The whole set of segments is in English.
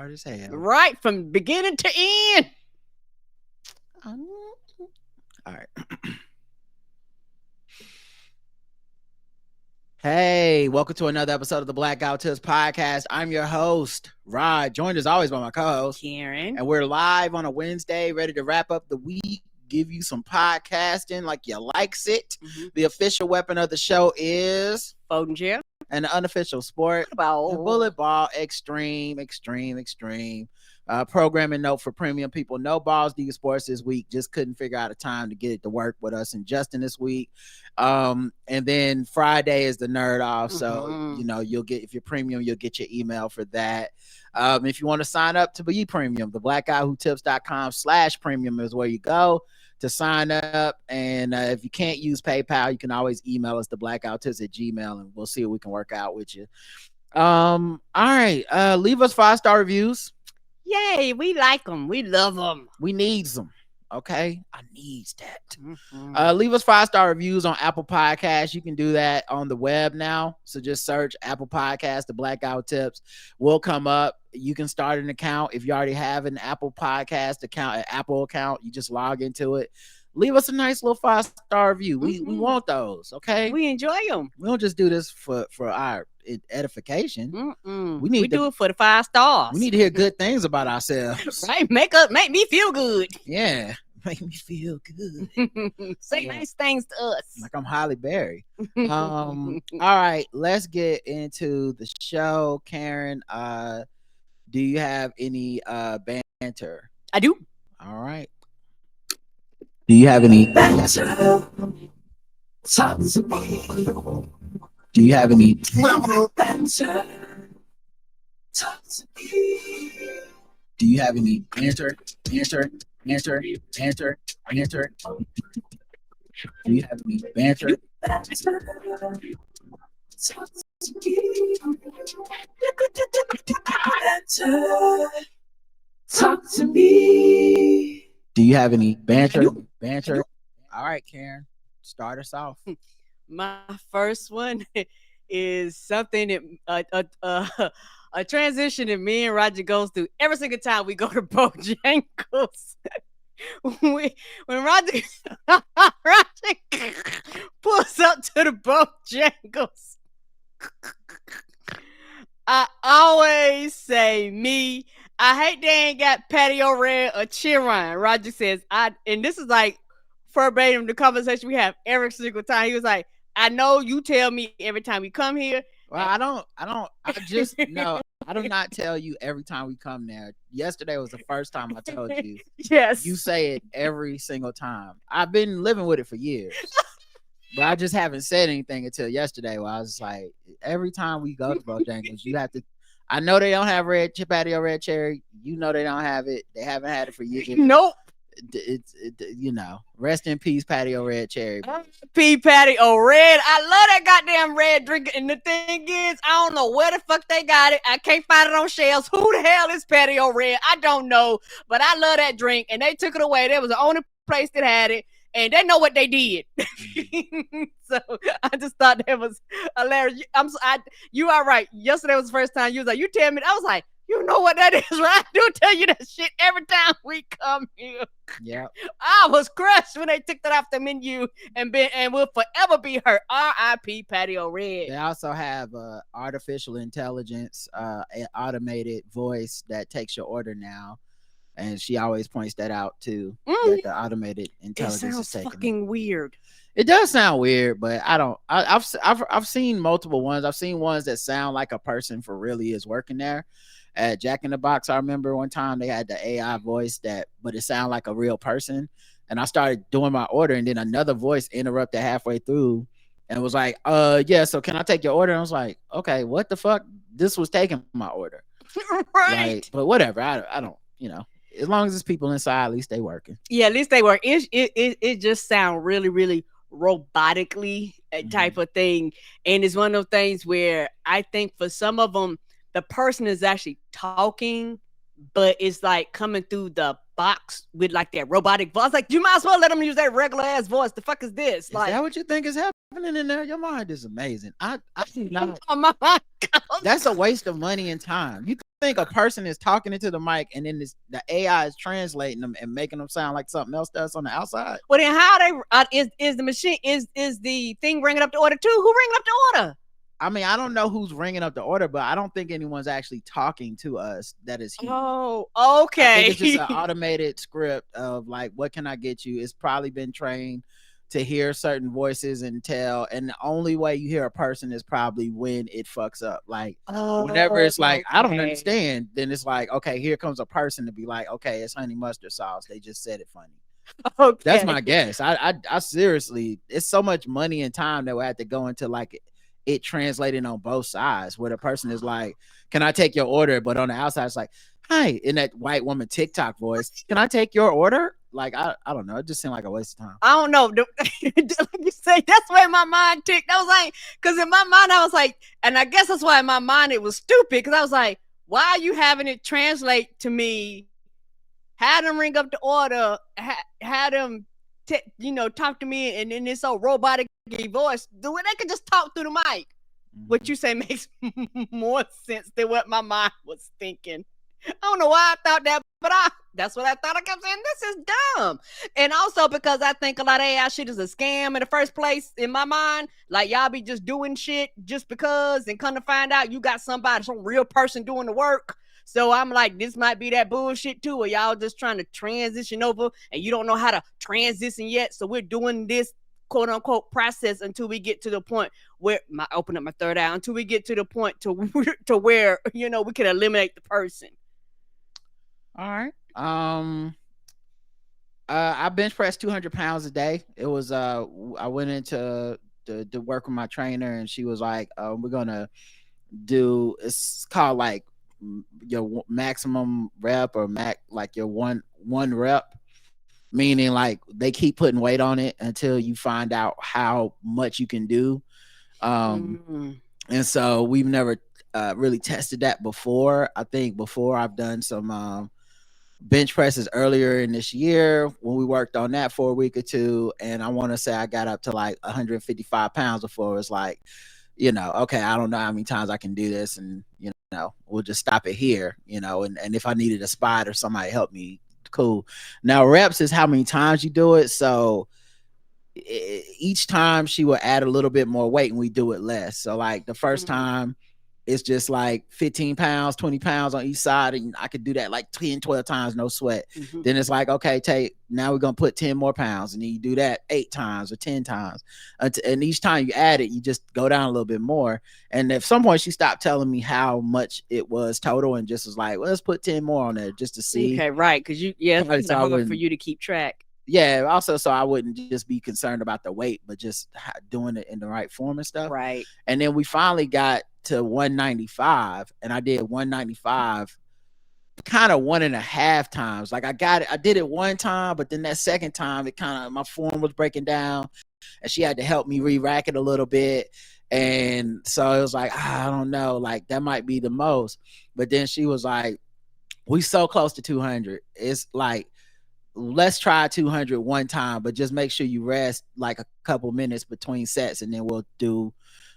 hard as hell. Right, from beginning to end. All right. Hey, welcome to another episode of the Blackout Tips podcast. I'm your host, Rod, joined as always by my co-host, Karen. And we're live on a Wednesday, ready to wrap up the week, give you some podcasting like you likes it. Mm-hmm. The official weapon of the show is folding chair. And the unofficial sport, bullet ball, extreme. Programming note for premium people: no balls D sports this week. Just couldn't figure out a time to get it to work with us and Justin this week. And then Friday is the nerd off, so you'll get, if you're premium, you'll get your email for that. If you want to sign up to be premium, the blackguywhotips.com/premium is where you go to sign up. And if you can't use PayPal, you can always email us, the blackouttips@gmail.com, and we'll see what we can work out with you. All right, leave us 5-star reviews. Yay, we like them. We love them. We needs them. Okay, I needs that. Leave us 5-star reviews on Apple Podcasts. You can do that on the web now. So just search Apple Podcasts, the Blackout Tips will come up. You can start an account if you already have an Apple Podcast account, an Apple account. You just log into it. Leave us a nice little 5-star review. We want those. Okay, we enjoy them. We don't just do this for our edification. We do it for the 5 stars. We need to hear good things about ourselves. Right? Make me feel good. Yeah, make me feel good. Say nice things to us. Like I'm Halle Berry. All right, let's get into the show. Karen, do you have any banter? I do. All right. Do you have any banter? Do you have any banter? Do you have any banter? Do you have any banter? Talk to me. Do you have any banter? Banter. All right, Karen, start us off. My first one is something that a transition that me and Roger goes through every single time we go to Bojangles. when Roger pulls up to the Bojangles, I always say me. I hate they ain't got Patio Red or Cherry. Roger says, and this is like verbatim the conversation we have every single time. He was like, I know you tell me every time we come here. Well, I do not tell you every time we come there. Yesterday was the first time I told you. Yes. You say it every single time. I've been living with it for years. But I just haven't said anything until yesterday where I was like, every time we go to Bojangles, you have to. I know they don't have Patio Red Cherry. You know they don't have it. They haven't had it for years. Nope. It's rest in peace, Patio Red Cherry. Patio Red. I love that goddamn red drink. And the thing is, I don't know where the fuck they got it. I can't find it on shelves. Who the hell is Patio Red? I don't know. But I love that drink. And they took it away. That was the only place that had it. And they know what they did. So I just thought that was hilarious. You are right. Yesterday was the first time you was like, you tell me. I was like, you know what that is, right? I do tell you that shit every time we come here. Yeah. I was crushed when they took that off the menu and will forever be hurt. R.I.P. Patio Red. They also have artificial intelligence, an automated voice that takes your order now. And she always points that out too. That the automated intelligence is taking. It sounds fucking weird. It does sound weird, but I've seen multiple ones. I've seen ones that sound like a person for really is working there. At Jack in the Box, I remember one time they had the AI voice but it sounded like a real person. And I started doing my order, and then another voice interrupted halfway through and was like, yeah, so can I take your order? And I was like, okay, what the fuck? This was taking my order. Right. But whatever. I don't, as long as it's people inside, at least they working. Yeah, at least they work. It just sounds really, really robotically type of thing. And it's one of those things where I think for some of them, the person is actually talking, but it's like coming through the box with like that robotic voice. Like, you might as well let them use that regular ass voice. The fuck is this? Is that what you think is happening in there? Your mind is amazing. I do not. Oh my God. That's a waste of money and time. You think a person is talking into the mic and then the AI is translating them and making them sound like something else does on the outside? Well, then how they is the machine is the thing ringing up the order too? Who ringing up the order? I mean, I don't know who's ringing up the order, but I don't think anyone's actually talking to us that is human. Oh, I okay. think it's just an automated script of like, what can I get you? It's probably been trained to hear certain voices and tell, and the only way you hear a person is probably when it fucks up. Like whenever it's like, I don't understand, then it's like, okay, here comes a person to be like, okay, it's honey mustard sauce. They just said it funny. Okay. That's my guess. I seriously, it's so much money and time that we have to go into like it translating on both sides, where the person is like, can I take your order? But on the outside, it's like, hi, in that white woman TikTok voice, can I take your order? Like, I don't know. It just seemed like a waste of time. I don't know. Like you say, that's where my mind ticked. I was like, because in my mind, I was like, and I guess that's why in my mind it was stupid, because I was like, why are you having it translate to me? Had them ring up the order, had them, talk to me in this old robotic voice. The way they could just talk through the mic. Mm-hmm. What you say makes more sense than what my mind was thinking. I don't know why I thought that, but that's what I thought. I kept saying, this is dumb. And also because I think a lot of AI shit is a scam in the first place in my mind. Like, y'all be just doing shit just because, and come to find out you got some real person doing the work. So I'm like, this might be that bullshit too, or y'all just trying to transition over and you don't know how to transition yet. So we're doing this quote unquote process until we get to the point where open up my third eye, until we get to the point to where, we can eliminate the person. All right. I bench pressed 200 pounds a day. It was, I went into the work with my trainer, and she was like, we're going to do, it's called like your maximum rep, or like your one rep, meaning like they keep putting weight on it until you find out how much you can do. And so we've never really tested that before. I think before I've done some bench presses earlier in this year when we worked on that for a week or two, and I want to say I got up to like 155 pounds before it's like, okay, I don't know how many times I can do this, and we'll just stop it here, and if I needed a spot or somebody help me, cool. Now reps is how many times you do it, so each time she will add a little bit more weight and we do it less. So like the first time it's just like 15 pounds, 20 pounds on each side, and I could do that like 10, 12 times, no sweat. Then it's like, okay, now we're going to put 10 more pounds, and then you do that 8 times or 10 times. And each time you add it, you just go down a little bit more. And at some point she stopped telling me how much it was total and just was like, well, let's put 10 more on there just to see. Okay, right. Because it's hard for you to keep track. Yeah, also so I wouldn't just be concerned about the weight, but just doing it in the right form and stuff. Right. And then we finally got to 195, and I did 195 kind of 1.5 times. Like I did it one time, but then that second time it kind of, my form was breaking down, and she had to help me re-rack it a little bit. And so it was like, I don't know, like that might be the most. But then she was like, we so close to 200. It's like, let's try 200 one time, but just make sure you rest like a couple minutes between sets, and then we'll do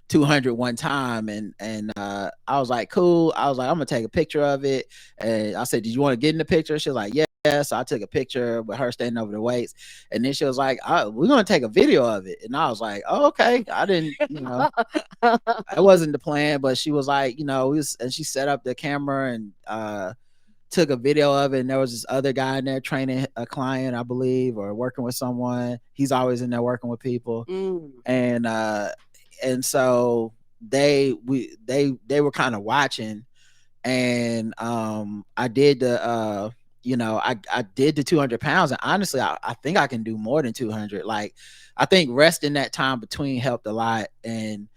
200 one time. And I was like, cool. I was like, I'm gonna take a picture of it. And I said, did you want to get in the picture? She was like, yeah. So I took a picture with her standing over the weights, and then she was like, we're gonna take a video of it. And I was like, oh, okay. I didn't, it wasn't the plan, but she was like, and she set up the camera and took a video of it, and there was this other guy in there training a client, I believe, or working with someone. He's always in there working with people. And so they were kind of watching, and I did the I did the 200 pounds, and honestly I think I can do more than 200. Like I think resting that time between helped a lot, and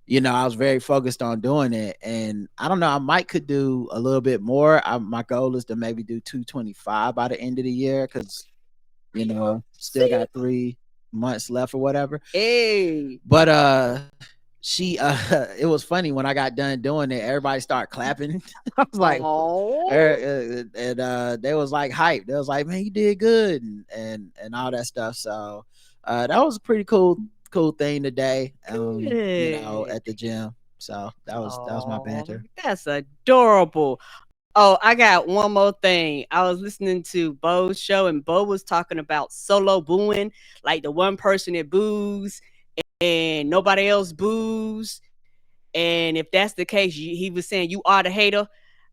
I was very focused on doing it, and I don't know, I could do a little bit more. My goal is to maybe do 225 by the end of the year, because still got 3 months left or whatever. Hey, but she it was funny when I got done doing it, everybody started clapping. I was like, and they was like hype. They was like, man, you did good, and all that stuff. So that was a pretty cool thing today, at the gym. So that was my banter. That's adorable. Oh, I got one more thing. I was listening to Bo's show, and Bo was talking about solo booing, like the one person that boos and nobody else boos. And if that's the case, he was saying you are the hater.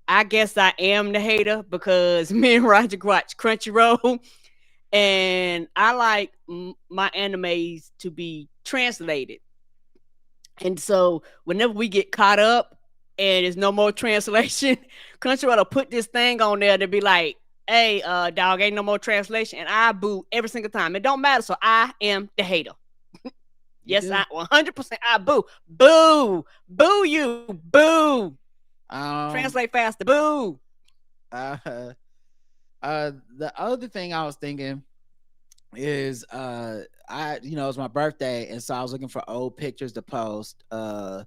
I guess I am the hater because me and Roger watch Crunchyroll, and I like my animes to be translated. And so whenever we get caught up and there's no more translation, Crunchyroll will put this thing on there to be like, hey, dog, ain't no more translation. And I boo every single time. It don't matter. So I am the hater. Yes, I 100% I boo. Boo. Boo you. Boo. Translate faster. Boo. The other thing I was thinking is it's my birthday, and so I was looking for old pictures to post to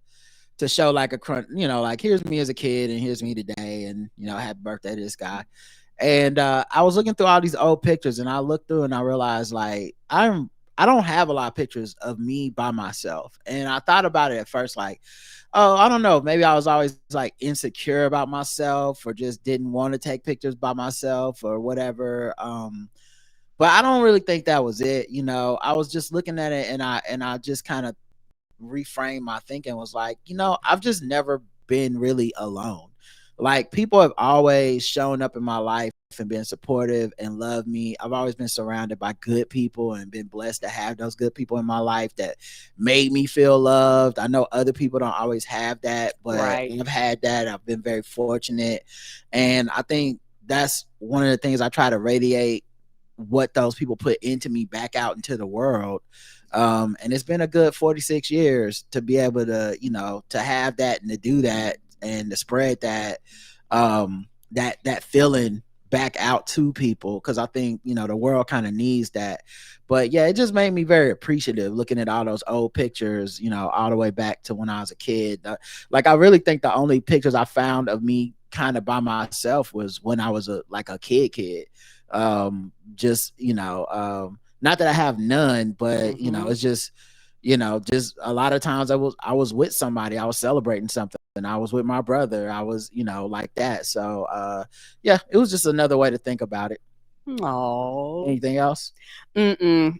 show like like here's me as a kid and here's me today, and happy birthday to this guy. And I was looking through all these old pictures, and I looked through and I realized like I don't have a lot of pictures of me by myself. And I thought about it at first like, oh, I don't know, maybe I was always like insecure about myself or just didn't want to take pictures by myself or whatever. But I don't really think that was it. I was just looking at it, and I just kind of reframed my thinking, was like, I've just never been really alone. Like, people have always shown up in my life and been supportive and loved me. I've always been surrounded by good people and been blessed to have those good people in my life that made me feel loved. I know other people don't always have that, but I've had that. I've been very fortunate. And I think that's one of the things I try to radiate, what those people put into me, back out into the world. And it's been a good 46 years to be able to, to have that and to do that and to spread that, that feeling back out to people. Cause I think, the world kind of needs that. But yeah, it just made me very appreciative looking at all those old pictures, all the way back to when I was a kid. Like, I really think the only pictures I found of me kind of by myself was when I was a kid. Just not that I have none, but it's just just a lot of times I was with somebody, I was celebrating something, I was with my brother, I was like that. So yeah, it was just another way to think about it. Oh, anything else? You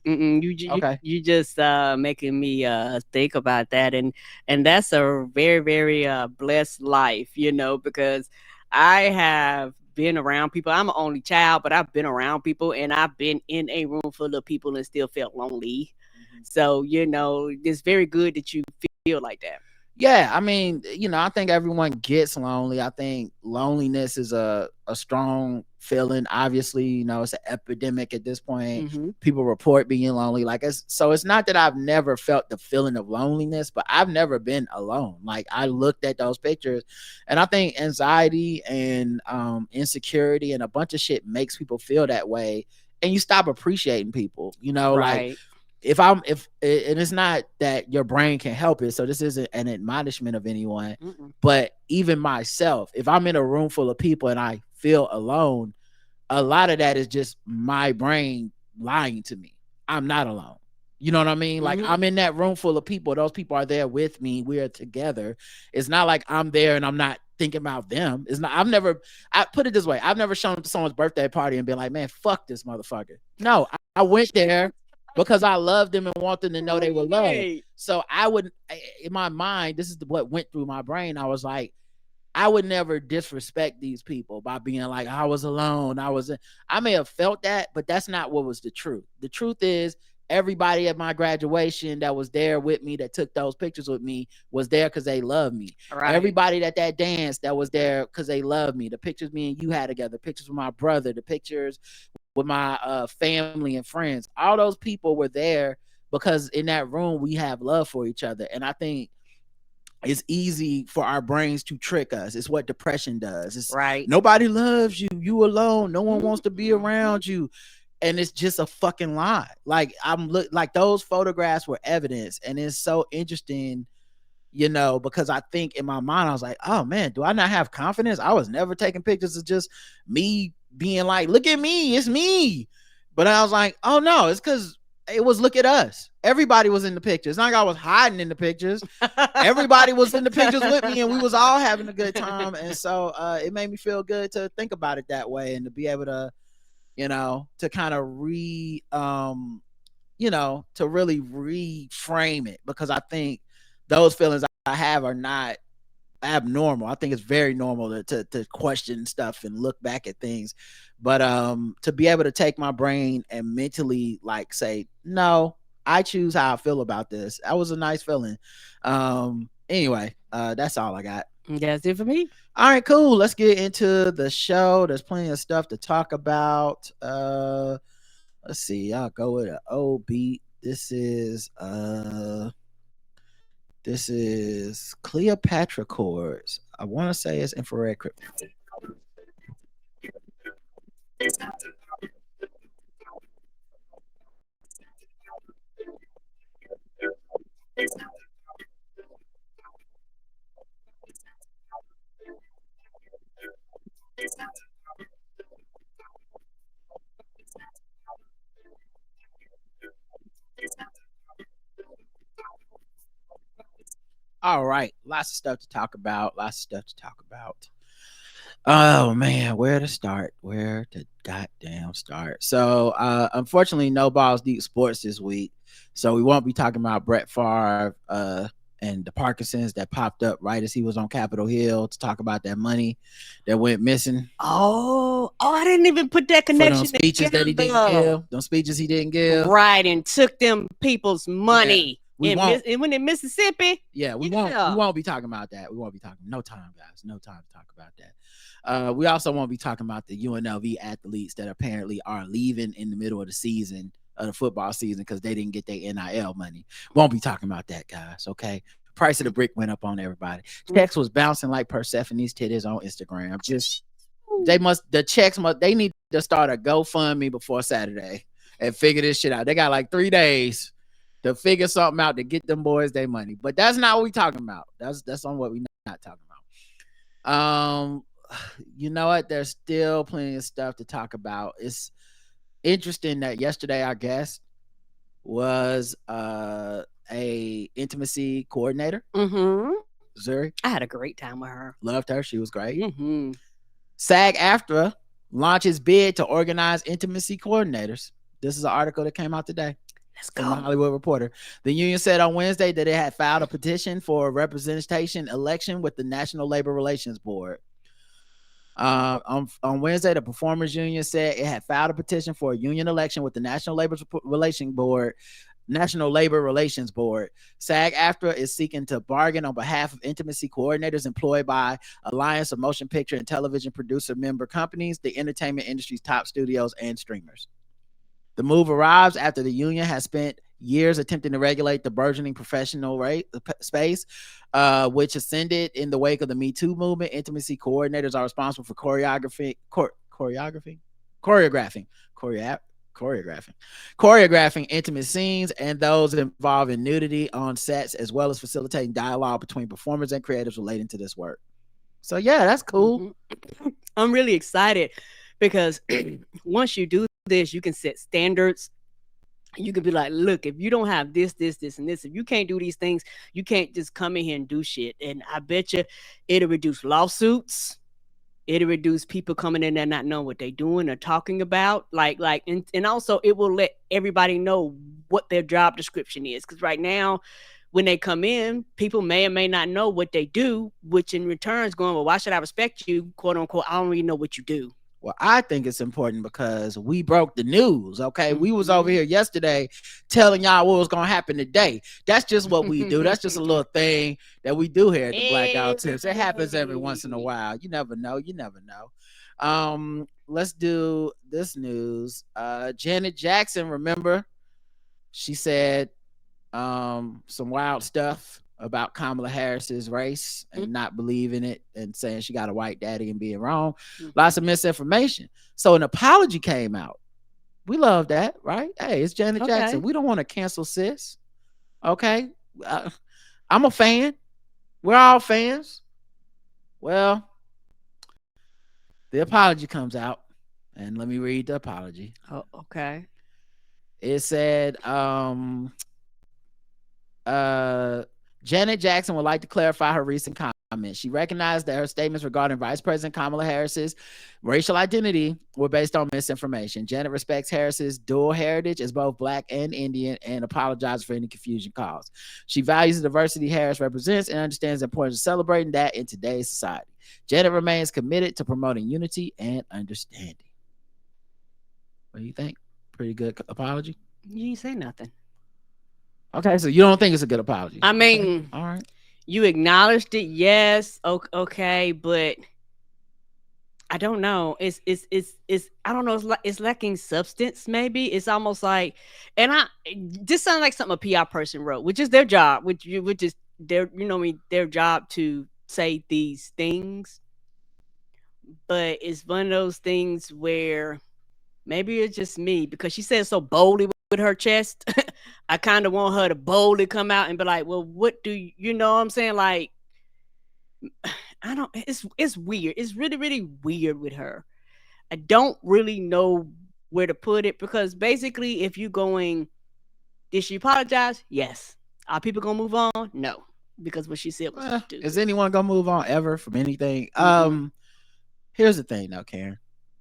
just making me think about that, and that's a very, very blessed life, because I have been around people. I'm an only child, but I've been around people, and I've been in a room full of people and still felt lonely. So it's very good that you feel like that. Yeah, I mean, I think everyone gets lonely. I think loneliness is a strong feeling. Obviously, it's an epidemic at this point. People report being lonely. So it's not that I've never felt the feeling of loneliness, but I've never been alone. Like, I looked at those pictures, and I think anxiety and insecurity and a bunch of shit makes people feel that way, and you stop appreciating people. Like, and it's not that your brain can help it, so this isn't an admonishment of anyone, but even myself, if I'm in a room full of people and I feel alone, a lot of that is just my brain lying to me. I'm not alone. You know what I mean? Like, I'm in that room full of people. Those people are there with me. We are together. It's not like I'm there and I'm not thinking about them. It's not. I put it this way. I've never shown up to someone's birthday party and been like, man, fuck this motherfucker. No, I went there because I loved them and want them to know they were loved. So I would, in my mind, this is what went through my brain. I was like, I would never disrespect these people by being like, I was alone. I may have felt that, but that's not what was the truth. The truth is, everybody at my graduation that was there with me, that took those pictures with me, was there because they love me. Right. Everybody at that dance that was there because they love me. The pictures me and you had together, pictures with my brother, the pictures with my family and friends, all those people were there because in that room we have love for each other. And I think it's easy for our brains to trick us. It's what depression does. It's right. Nobody loves you. You alone. No one wants to be around you. And it's just a fucking lie. Like, like those photographs were evidence. And it's so interesting, because I think in my mind, I was like, oh man, do I not have confidence? I was never taking pictures of just me being like, look at me, it's me. But I was like, oh no, it's because it was look at us. Everybody was in the pictures. It's not like I was hiding in the pictures. Everybody was in the pictures with me, and we was all having a good time. And so it made me feel good to think about it that way, and to be able to, to kind of to really reframe it, because I think those feelings I have are not abnormal. I think it's very normal to question stuff and look back at things, but to be able to take my brain and mentally like say, no, I choose how I feel about this. That was a nice feeling. Anyway, that's all I got. That's it for me. All right, cool. Let's get into the show. There's plenty of stuff to talk about. Let's see. I'll go with an O beat. This is Cleopatra chords. I want to say it's infrared crypto. All right, lots of stuff to talk about. Oh man, where to start? Where to goddamn start? So unfortunately, no balls deep sports this week. So we won't be talking about Brett Favre and the Parkinson's that popped up right as he was on Capitol Hill to talk about that money that went missing. Oh, I didn't even put that connection. For those speeches that he didn't give, those speeches he didn't give. Right, and took them people's money. Yeah. When in Mississippi. Yeah, we won't be talking about that. We won't be talking. No time, guys. No time to talk about that. We also won't be talking about the UNLV athletes that apparently are leaving in the middle of the season, of the football season, because they didn't get their NIL money. Won't be talking about that, guys. Okay. Price of the brick went up on everybody. Checks was bouncing like Persephone's titties on Instagram. They need to start a GoFundMe before Saturday and figure this shit out. They got like 3 days to figure something out to get them boys their money. But that's not what we talking about. That's on what we not talking about. You know what? There's still plenty of stuff to talk about. It's interesting that yesterday our guest was a intimacy coordinator. Zuri. I had a great time with her. Loved her. She was great. SAG-AFTRA launches bid to organize intimacy coordinators. This is an article that came out today. Let's go. From the Hollywood Reporter. The union said on Wednesday that it had filed a petition for a representation election with the National Labor Relations Board. On Wednesday, the Performers Union said it had filed a petition for a union election with the National Labor Relations Board. SAG-AFTRA is seeking to bargain on behalf of intimacy coordinators employed by Alliance of Motion Picture and Television Producer member companies, the entertainment industry's top studios and streamers. The move arrives after the union has spent years attempting to regulate the burgeoning professional space, which ascended in the wake of the Me Too movement. Intimacy coordinators are responsible for choreographing intimate scenes and those involving nudity on sets, as well as facilitating dialogue between performers and creatives relating to this work. So yeah, that's cool. I'm really excited because once you do this, you can set standards. You can be like, look, if you don't have this, and this, if you can't do these things, you can't just come in here and do shit. And I bet you it'll reduce lawsuits. It'll reduce people coming in there not knowing what they're doing or talking about. And also it will let everybody know what their job description is. Because right now, when they come in, people may or may not know what they do, which in return is going, well, why should I respect you? Quote unquote, I don't really know what you do. Well, I think it's important because we broke the news, okay? We was over here yesterday telling y'all what was going to happen today. That's just what we do. That's just a little thing that we do here at the Blackout Tips. It happens every once in a while. You never know. Let's do this news. Janet Jackson, remember, she said some wild stuff about Kamala Harris's race and not believing it and saying she got a white daddy and being wrong. Lots of misinformation. So an apology came out. We love that, right? Hey, it's Janet Jackson. We don't want to cancel sis. Okay. I'm a fan. We're all fans. Well, the apology comes out, and let me read the apology. Oh, okay. It said, Janet Jackson would like to clarify her recent comments. She recognized that her statements regarding Vice President Kamala Harris's racial identity were based on misinformation. Janet respects Harris's dual heritage as both Black and Indian and apologizes for any confusion caused. She values the diversity Harris represents and understands the importance of celebrating that in today's society. Janet remains committed to promoting unity and understanding. What do you think? Pretty good apology? You didn't say nothing. Okay, so you don't think it's a good apology? I mean, all right. You acknowledged it, yes, okay, but I don't know. It's I don't know. It's lacking substance. Maybe it's almost like, and this sounds like something a PR person wrote, which is their job, which is their, their job to say these things. But it's one of those things where maybe it's just me, because she said so boldly with her chest. I kind of want her to boldly come out and be like, well, what do you know what I'm saying? Like, I don't, it's weird. It's really, really weird with her. I don't really know where to put it, because basically, if you're going, did she apologize? Yes. Are people gonna move on? No, because what she said was stupid. Is anyone gonna move on ever from anything? Here's the thing though, Karen.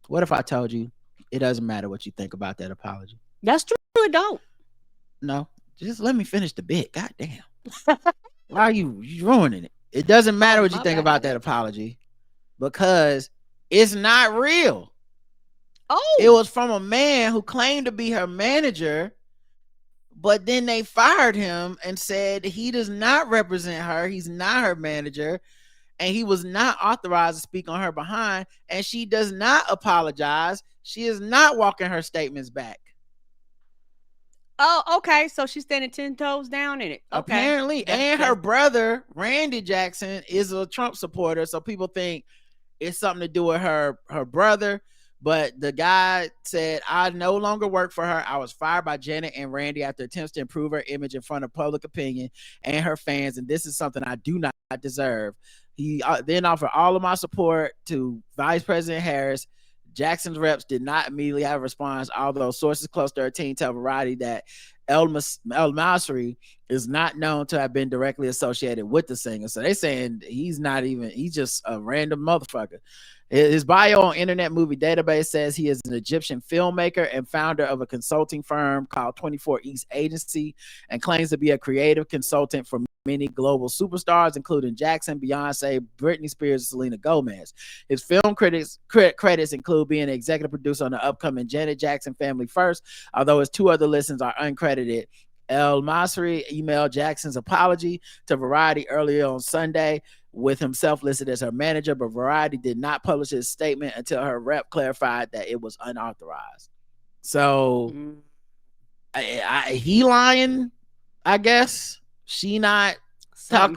What if I told you it doesn't matter what you think about that apology? That's true. It don't. No, just let me finish the bit. God damn. Why are you ruining it? It doesn't matter what you think about that apology, because it's not real. Oh, it was from a man who claimed to be her manager, but then they fired him and said he does not represent her. He's not her manager, and he was not authorized to speak on her behind, and she does not apologize. She is not walking her statements back. Oh, okay. So she's standing 10 toes down in it. Okay. Apparently. And her brother, Randy Jackson, is a Trump supporter. So people think it's something to do with her brother. But the guy said, I no longer work for her. I was fired by Janet and Randy after attempts to improve her image in front of public opinion and her fans. And this is something I do not deserve. He then offered all of my support to Vice President Harris. Jackson's reps did not immediately have a response, although sources close to her team tell Variety that El Masri is not known to have been directly associated with the singer. So they're saying he's just a random motherfucker. His bio on Internet Movie Database says he is an Egyptian filmmaker and founder of a consulting firm called 24 East Agency, and claims to be a creative consultant for many global superstars, including Jackson, Beyonce, Britney Spears, and Selena Gomez. His film credits include being an executive producer on the upcoming Janet Jackson Family First, although his two other listings are uncredited. El Masri emailed Jackson's apology to Variety earlier on Sunday, with himself listed as her manager, but Variety did not publish his statement until her rep clarified that it was unauthorized. So he lying, I guess. She not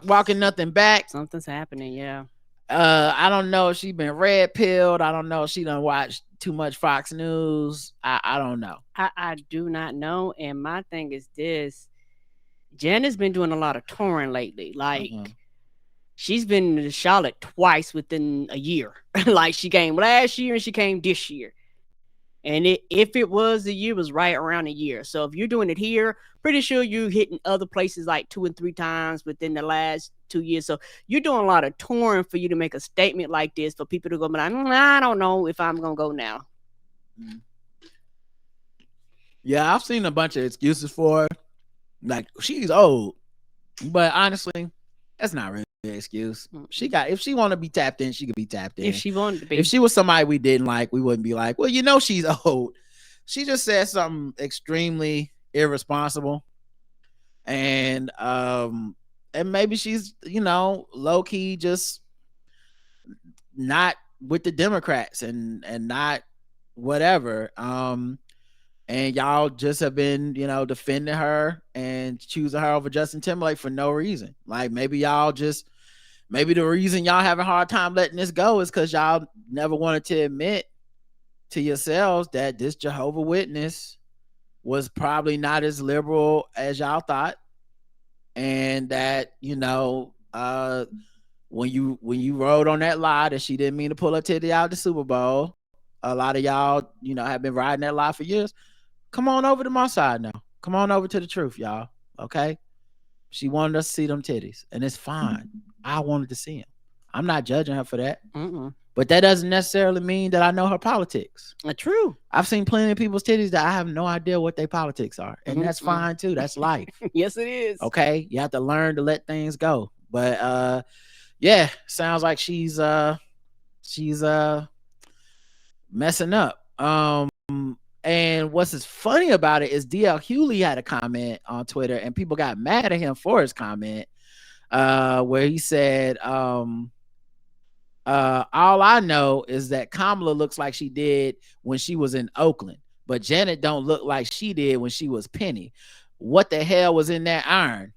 walking nothing back. Something's happening, yeah. I don't know if she been red pilled. I don't know if she done watched too much Fox News. I don't know. I do not know. And my thing is this: Janet's been doing a lot of touring lately. Like she's been to Charlotte twice within a year. Like she came last year and she came this year. And if it was a year, it was right around a year. So if you're doing it here, pretty sure you're hitting other places like 2 and 3 times within the last 2 years. So you're doing a lot of touring for you to make a statement like this for people to go, but I don't know if I'm going to go now. Yeah, I've seen a bunch of excuses for her. Like, she's old. But honestly, that's not really an excuse. If she want to be tapped in, she could be tapped in. If she wanted to be. If she was somebody we didn't like, we wouldn't be like, well, she's old. She just said something extremely irresponsible. And maybe she's, low key just not with the Democrats and not whatever. And y'all just have been, defending her and choosing her over Justin Timberlake for no reason. Like maybe the reason y'all having a hard time letting this go is because y'all never wanted to admit to yourselves that this Jehovah's Witness was probably not as liberal as y'all thought. And that, when you rode on that lie that she didn't mean to pull her titty out the Super Bowl, a lot of y'all, have been riding that lie for years. come on over to my side now. Come on over to the truth, y'all. Okay. She wanted us to see them titties, and it's fine. I wanted to see them. I'm not judging her for that. But that doesn't necessarily mean that I know her politics. True. I've seen plenty of people's titties that I have no idea what their politics are. And that's fine too. That's life. Yes, it is. Okay. You have to learn to let things go. But yeah, sounds like she's messing up. And what's funny about it is DL Hughley had a comment on Twitter and people got mad at him for his comment where he said all I know is that Kamala looks like she did when she was in Oakland, but Janet don't look like she did when she was Penny. What the hell was in that iron?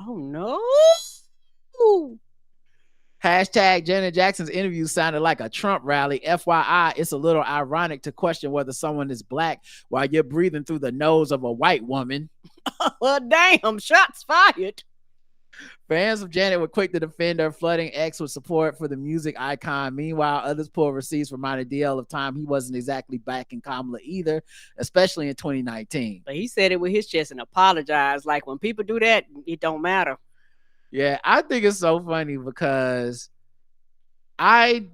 Oh no. Hashtag Janet Jackson's interview sounded like a Trump rally. FYI, it's a little ironic to question whether someone is black while you're breathing through the nose of a white woman. Well, damn, shots fired. Fans of Janet were quick to defend her, flooding X with support for the music icon. Meanwhile, others pulled receipts, reminded DL of time he wasn't exactly backing Kamala either, especially in 2019. But he said it with his chest and apologized. Like, when people do that, it don't matter. Yeah, I think it's so funny because I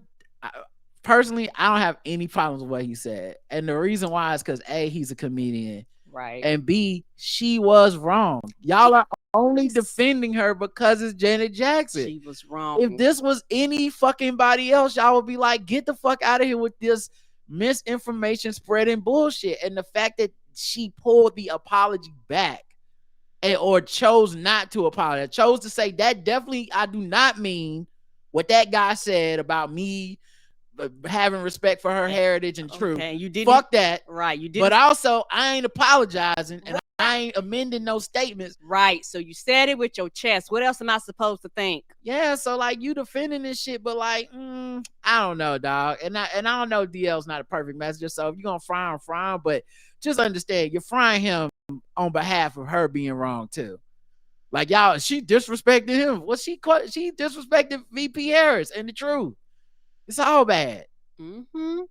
personally, I don't have any problems with what he said. And the reason why is because A, he's a comedian. Right. And B, she was wrong. Y'all are only defending her because it's Janet Jackson. She was wrong. If this was any fucking body else, y'all would be like, get the fuck out of here with this misinformation spreading bullshit. And the fact that she pulled the apology back or chose not to apologize, chose to say that definitely, I do not mean what that guy said about me having respect for her heritage and truth. You didn't, fuck that. Right. You did. But also, I ain't apologizing and I ain't amending no statements. Right. So you said it with your chest. What else am I supposed to think? Yeah. So like you defending this shit, but like, I don't know, dog. And I don't know DL's not a perfect messenger. So if you're going to fry him, but just understand you're frying him on behalf of her being wrong too. Like y'all, she disrespected him. Well, she disrespected VP Harris and the truth. It's all bad. I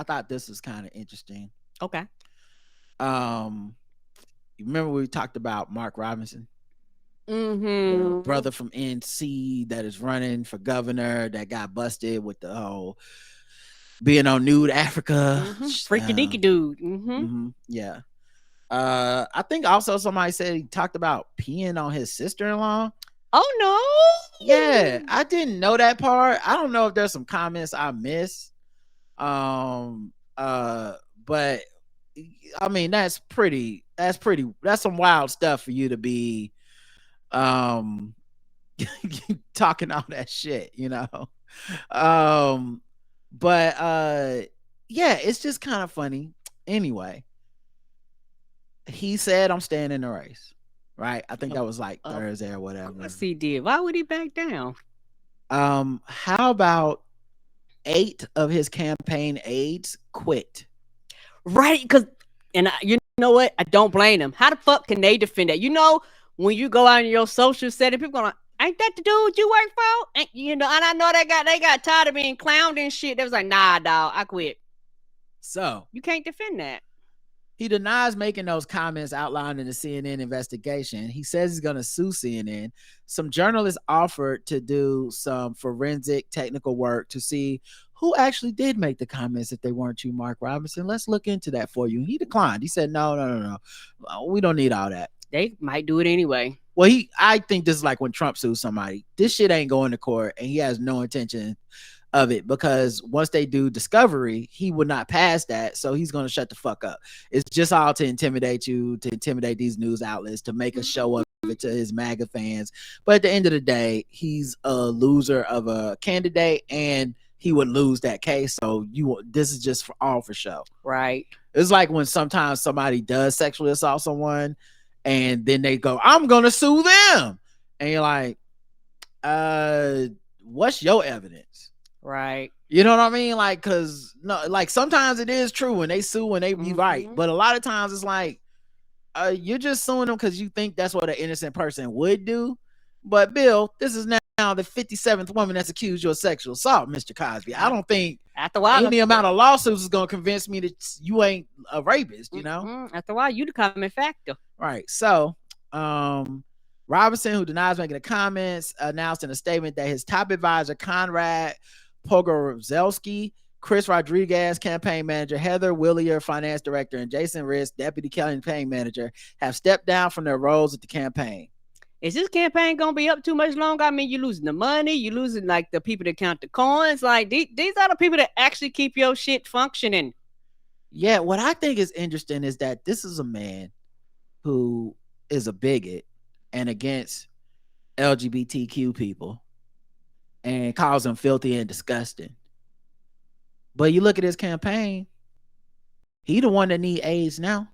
thought this was kind of interesting. Okay. You remember we talked about Mark Robinson? The brother from NC that is running for governor that got busted with the whole being on Nude Africa. Freaky deaky dude. Yeah. I think also somebody said he talked about peeing on his sister-in-law. Oh no. Yeah, I didn't know that part. I don't know if there's some comments I missed. But I mean that's some wild stuff for you to be talking all that shit, you know. But yeah, it's just kind of funny. Anyway, he said I'm staying in the race. Right? I think that was like Thursday or whatever. Of course he did. Why would he back down? How about 8 of his campaign aides quit? Right, because you know what? I don't blame them. How the fuck can they defend that? You know, when you go out in your social setting, people going, ain't that the dude you work for? And, you know, and I know they got tired of being clowned and shit. They was like, nah, dog, I quit. So you can't defend that. He denies making those comments outlined in the CNN investigation. He says he's going to sue CNN. Some journalists offered to do some forensic technical work to see who actually did make the comments if they weren't you, Mark Robinson. Let's look into that for you. He declined. He said, no. We don't need all that. They might do it anyway. Well, I think this is like when Trump sues somebody. This shit ain't going to court, and he has no intention of it because once they do discovery, he would not pass that. So he's going to shut the fuck up. It's just all to intimidate you, to intimidate these news outlets, to make a show of it to his MAGA fans. But at the end of the day, he's a loser of a candidate and he would lose that case. So this is just all for show. Right. It's like when sometimes somebody does sexually assault someone and then they go, I'm going to sue them. And you're like, what's your evidence? Right. You know what I mean? Like, cause no, like sometimes it is true when they sue and they be right. But a lot of times it's like, you're just suing them because you think that's what an innocent person would do. But Bill, this is now the 57th woman that's accused you of sexual assault, Mr. Cosby. I don't think after a while, any amount of lawsuits is going to convince me that you ain't a rapist, you know? After a while, you the common factor. Right. So, Robinson, who denies making the comments, announced in a statement that his top advisor, Conrad Pogorzelski, Chris Rodriguez, campaign manager, Heather Willier, finance director, and Jason Risk, deputy campaign manager, have stepped down from their roles at the campaign. Is this campaign gonna be up too much longer? I mean, you're losing the money, you're losing like the people that count the coins. Like these are the people that actually keep your shit functioning. Yeah, what I think is interesting is that this is a man who is a bigot and against LGBTQ people and calls them filthy and disgusting. But you look at his campaign, he the one that need AIDS now.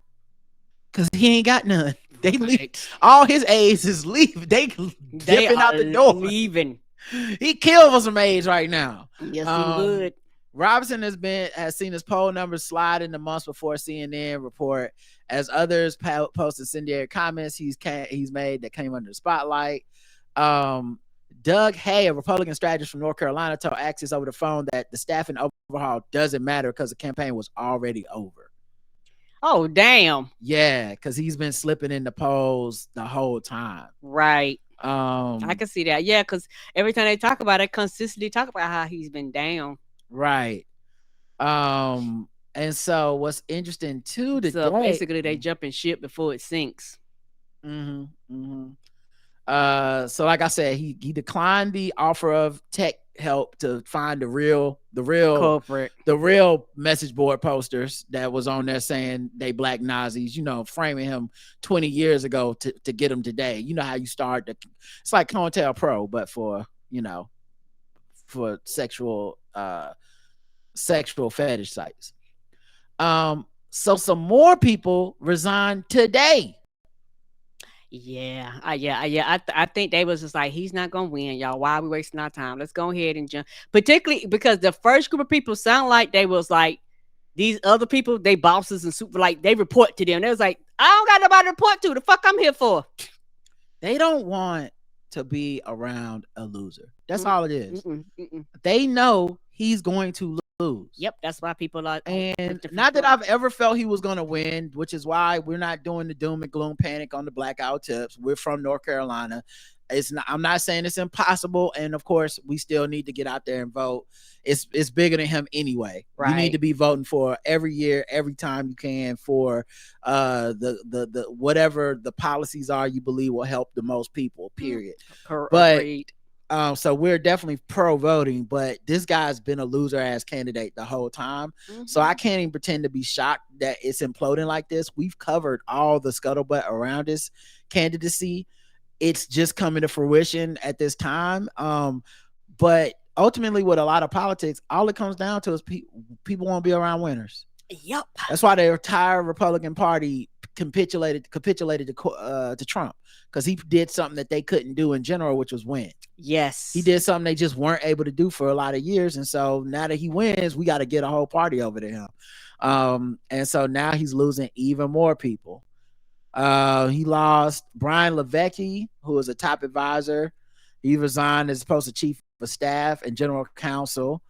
Cause he ain't got none. They leave. All his aides is leaving. They dipping out the door. Leaving. He killed for some AIDS right now. Yes, he would. Robinson has seen his poll numbers slide in the months before CNN report, as others post incendiary comments he's made that came under the spotlight. Doug Hay, a Republican strategist from North Carolina, told Axios over the phone that the staffing overhaul doesn't matter because the campaign was already over. Oh, damn. Yeah, because he's been slipping in the polls the whole time. Right. I can see that. Yeah, because every time they talk about it, consistently talk about how he's been down. Right. And so what's interesting too today, so basically they jumping ship before it sinks. So like I said, he declined the offer of tech help to find the real culprit, the real message board posters that was on there saying they black Nazis, you know, framing him 20 years ago to get him today. You know how you start it's like COINTELPRO, but for, you know, for sexual fetish sites. So some more people resigned today. I think they was just like, he's not gonna win, y'all. Why are we wasting our time? Let's go ahead and jump. Particularly because the first group of people sound like they was like these other people, they bosses and super, like they report to them. They was like, I don't got nobody to report to. The fuck I'm here for? They don't want to be around a loser. That's all it is. They know he's going to lose. Yep, that's why people are. And not that I've ever felt he was going to win, which is why we're not doing the doom and gloom panic on the blackout tips. We're from North Carolina. I'm not saying it's impossible, and of course we still need to get out there and vote. It's bigger than him anyway. Right. You need to be voting for every year, every time you can for the whatever the policies are you believe will help the most people. Period. But so we're definitely pro voting, but this guy's been a loser ass candidate the whole time. So I can't even pretend to be shocked that it's imploding like this. We've covered all the scuttlebutt around his candidacy. It's just coming to fruition at this time. But ultimately with a lot of politics, all it comes down to is people won't be around winners. Yep. That's why the entire Republican Party capitulated to Trump, because he did something that they couldn't do in general, which was win. Yes. He did something they just weren't able to do for a lot of years. And so now that he wins, we got to get a whole party over to him. And so now he's losing even more people. He lost Brian Levesque, who was a top advisor. He resigned as opposed to chief of staff and general counsel.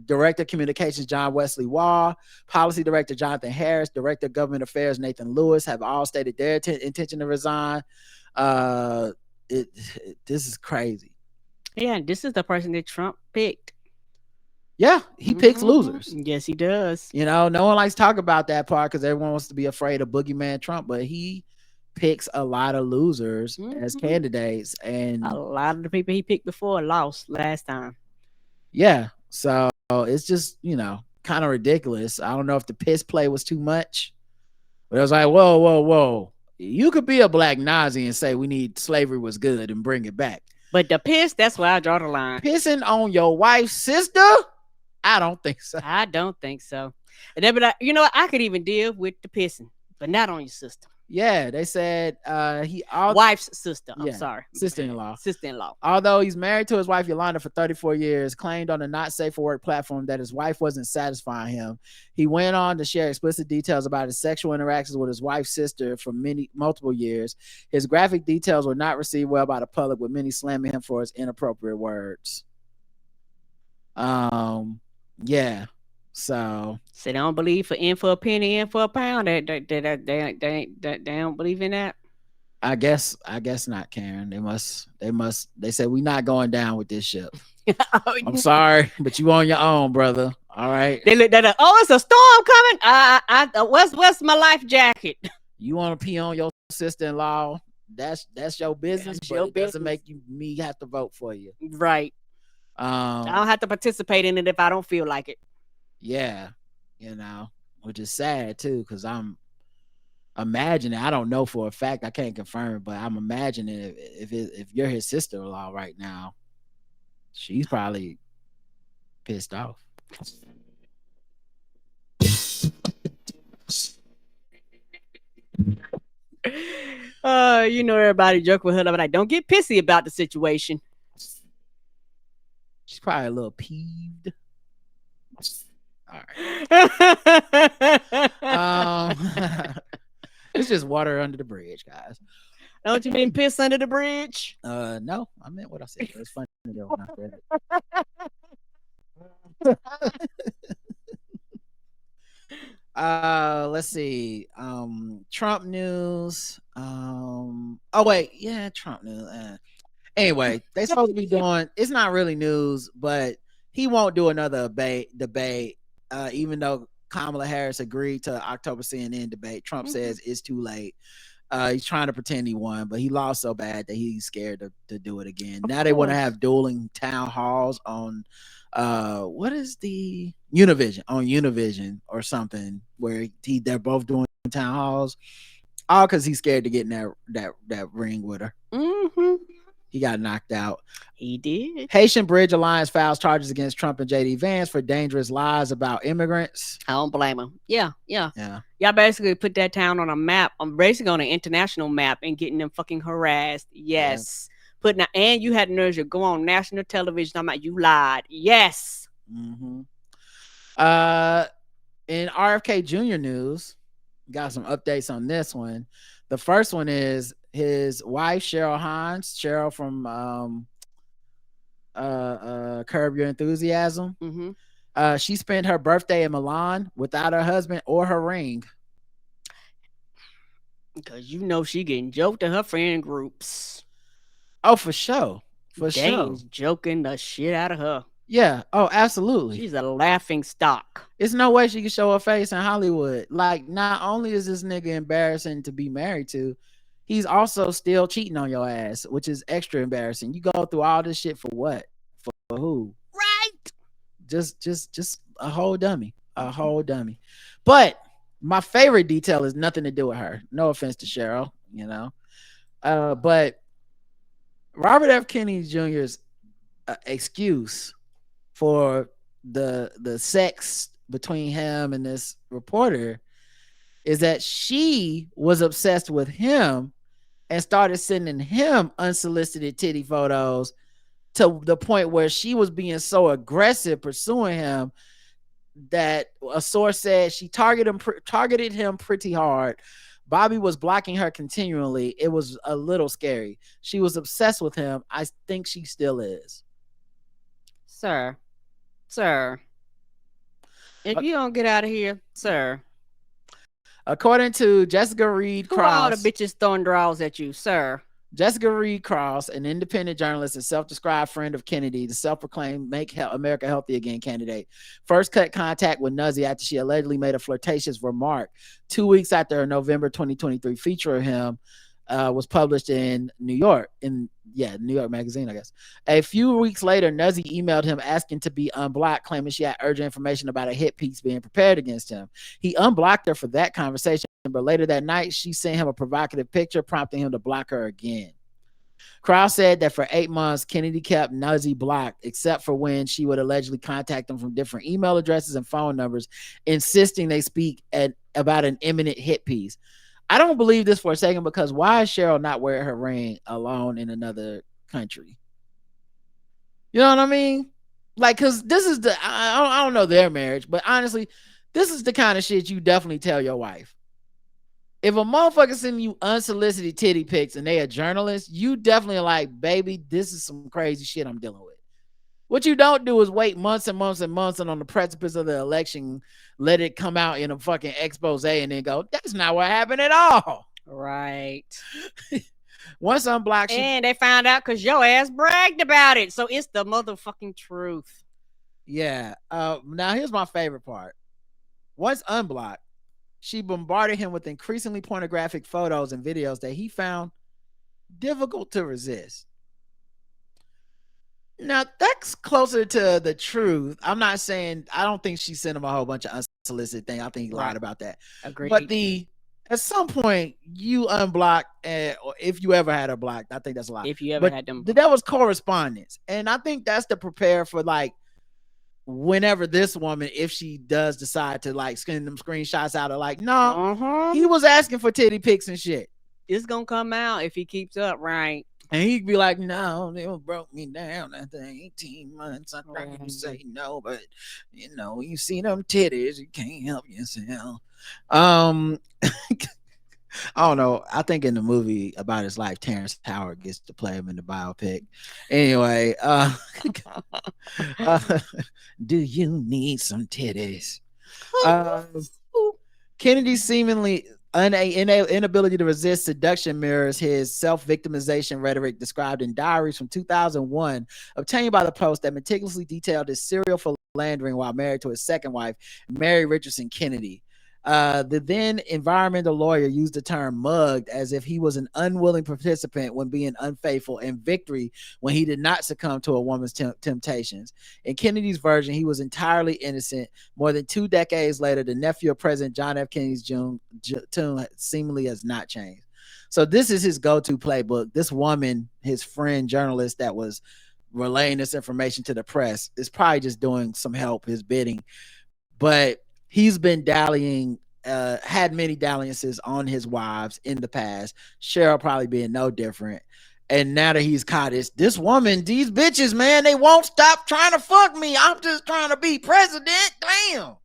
Director of Communications John Wesley Waugh, Policy Director Jonathan Harris, Director of Government Affairs Nathan Lewis have all stated their intention to resign. This is crazy. Yeah, this is the person that Trump picked. Yeah, he picks losers. Yes, he does. You know, no one likes to talk about that part because everyone wants to be afraid of boogeyman Trump, but he picks a lot of losers as candidates, and a lot of the people he picked before lost last time. Yeah, so it's just, you know, kind of ridiculous. I don't know if the piss play was too much, but it was like, whoa. You could be a black Nazi and say we need slavery was good and bring it back. But the piss, that's where I draw the line. Pissing on your wife's sister? I don't think so. I don't think so. And then, but you know, I could even deal with the pissing, but not on your sister. Yeah, they said wife's sister. I'm yeah, sorry, sister-in-law. Sister-in-law. Although he's married to his wife Yolanda for 34 years, claimed on a not safe for work platform that his wife wasn't satisfying him. He went on to share explicit details about his sexual interactions with his wife's sister for multiple years. His graphic details were not received well by the public, with many slamming him for his inappropriate words. Yeah. So they don't believe for a penny, in for a pound. They don't believe in that. I guess not, Karen. They said we're not going down with this ship. I'm sorry, but you on your own, brother. All right. They look at oh, it's a storm coming. What's my life jacket? You want to pee on your sister-in-law? That's your business. That's your business. Doesn't make me have to vote for you, right? I don't have to participate in it if I don't feel like it. Yeah, which is sad too, because I'm imagining. I don't know for a fact. I can't confirm, but I'm imagining if you're his sister-in-law right now, she's probably pissed off. Everybody joke with her, but I don't get pissy about the situation. She's probably a little peeved. All right. It's just water under the bridge, guys. Don't you mean piss under the bridge? No, I meant what I said. It was funny though when I said it. Let's see. Trump news. Trump news. Anyway, they supposed to be doing. It's not really news, but he won't do another debate. Even though Kamala Harris agreed to October CNN debate, Trump says it's too late. He's trying to pretend he won, but he lost so bad that he's scared to do it again. Now they want to have dueling town halls on what is the Univision or something, where they're both doing town halls, all because he's scared to get in that ring with her. He got knocked out. He did. Haitian Bridge Alliance files charges against Trump and J.D. Vance for dangerous lies about immigrants. I don't blame him. Yeah. Y'all basically put that town on a map. I'm basically on an international map and getting them fucking harassed. Yes. Yeah. And you had nerves to go on national television talking about you lied. Yes. In RFK Jr. news, got some updates on this one. The first one is his wife, Cheryl from Curb Your Enthusiasm. She spent her birthday in Milan without her husband or her ring. Because she getting joked to her friend groups. Oh, for sure. Sure. Joking the shit out of her. Yeah. Oh, absolutely. She's a laughing stock. It's no way she can show her face in Hollywood. Like, not only is this nigga embarrassing to be married to, he's also still cheating on your ass, which is extra embarrassing. You go through all this shit for what? For who? Right. Just a whole dummy. But my favorite detail is nothing to do with her. No offense to Cheryl, but Robert F. Kennedy Jr.'s excuse for the sex between him and this reporter is that she was obsessed with him and started sending him unsolicited titty photos to the point where she was being so aggressive pursuing him that a source said she targeted him pretty hard. Bobby was blocking her continually. It was a little scary. She was obsessed with him. I think she still is. Sir, if you don't get out of here, sir. According to Jessica Reed Cross, all the bitches throwing draws at you, sir. Jessica Reed Cross, an independent journalist and self-described friend of Kennedy, the self-proclaimed Make America Healthy Again candidate, first cut contact with Nuzzy after she allegedly made a flirtatious remark 2 weeks after her November 2023 feature of him was published in New York Magazine, I guess. A few weeks later, Nuzzy emailed him asking to be unblocked, claiming she had urgent information about a hit piece being prepared against him. He unblocked her for that conversation, but later that night, she sent him a provocative picture, prompting him to block her again. Krause said that for 8 months, Kennedy kept Nuzzy blocked, except for when she would allegedly contact him from different email addresses and phone numbers, insisting they speak about an imminent hit piece. I don't believe this for a second, because why is Cheryl not wearing her ring alone in another country? You know what I mean? Like, cause this is the I don't know their marriage, but honestly, this is the kind of shit you definitely tell your wife. If a motherfucker sending you unsolicited titty pics and they a journalist, you definitely are like, baby, this is some crazy shit I'm dealing with. What you don't do is wait months and months and months, and on the precipice of the election, let it come out in a fucking expose and then go, that's not what happened at all. Right. Once unblocked, and they found out because your ass bragged about it. So it's the motherfucking truth. Yeah. Now here's my favorite part. Once unblocked, she bombarded him with increasingly pornographic photos and videos that he found difficult to resist. Now, that's closer to the truth. I'm not saying, I don't think she sent him a whole bunch of unsolicited things. I think he lied about that. Agreed. But at some point, you unblock, or if you ever had her blocked, I think that's a lie. If you ever had them blocked. That was correspondence. And I think that's to prepare for, like, whenever this woman, if she does decide to, like, send them screenshots out of, like, no, he was asking for titty pics and shit. It's gonna come out if he keeps up, right? And he'd be like, no, they broke me down after 18 months. I tried to say no, but, you know, you see them titties, you can't help yourself. I don't know. I think in the movie about his life, Terrence Howard gets to play him in the biopic. Anyway, do you need some titties? Kennedy's seemingly inability to resist seduction mirrors his self-victimization rhetoric described in diaries from 2001 obtained by the Post that meticulously detailed his serial philandering while married to his second wife, Mary Richardson Kennedy. The then environmental lawyer used the term mugged as if he was an unwilling participant when being unfaithful, and victory when he did not succumb to a woman's temptations. In Kennedy's version, he was entirely innocent. More than 2 decades later, the nephew of President John F. Kennedy's tune seemingly has not changed. So this is his go-to playbook. This woman, his friend journalist that was relaying this information to the press, is probably just doing some help, his bidding. But he's been dallying, had many dalliances on his wives in the past. Cheryl probably being no different. And now that he's caught this woman, these bitches, man, they won't stop trying to fuck me. I'm just trying to be president. Damn.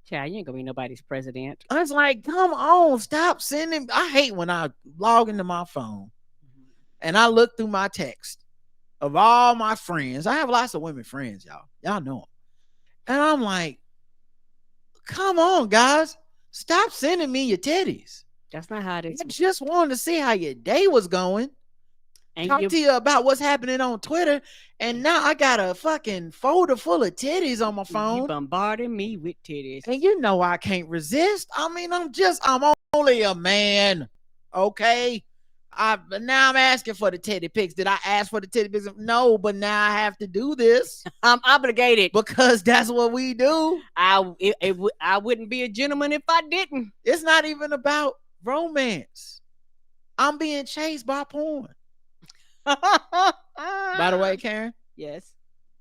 Child, you ain't gonna be nobody's president. I was like, come on, stop sending. I hate when I log into my phone and I look through my text of all my friends. I have lots of women friends, y'all. Y'all know them. And I'm like, come on, guys. Stop sending me your titties. That's not how it is. I just wanted to see how your day was going. And talk to you about what's happening on Twitter. And now I got a fucking folder full of titties on my phone. You bombarding me with titties. And you know I can't resist. I mean, I'm only a man. Okay? Now I'm asking for the titty pics. Did I ask for the titty pics? No, but now I have to do this. I'm obligated because that's what we do. I wouldn't be a gentleman if I didn't. It's not even about romance. I'm being chased by porn. By the way, Karen. Yes.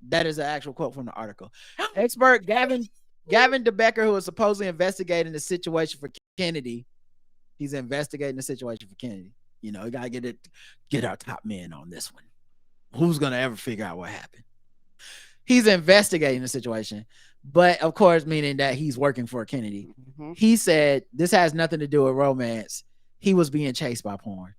That is an actual quote from the article. Expert Gavin DeBecker, who is supposedly investigating the situation for Kennedy. He's investigating the situation for Kennedy. You know, you gotta get our top men on this one. Who's gonna ever figure out what happened? He's investigating the situation, but of course, meaning that he's working for Kennedy. Mm-hmm. He said this has nothing to do with romance. He was being chased by porn.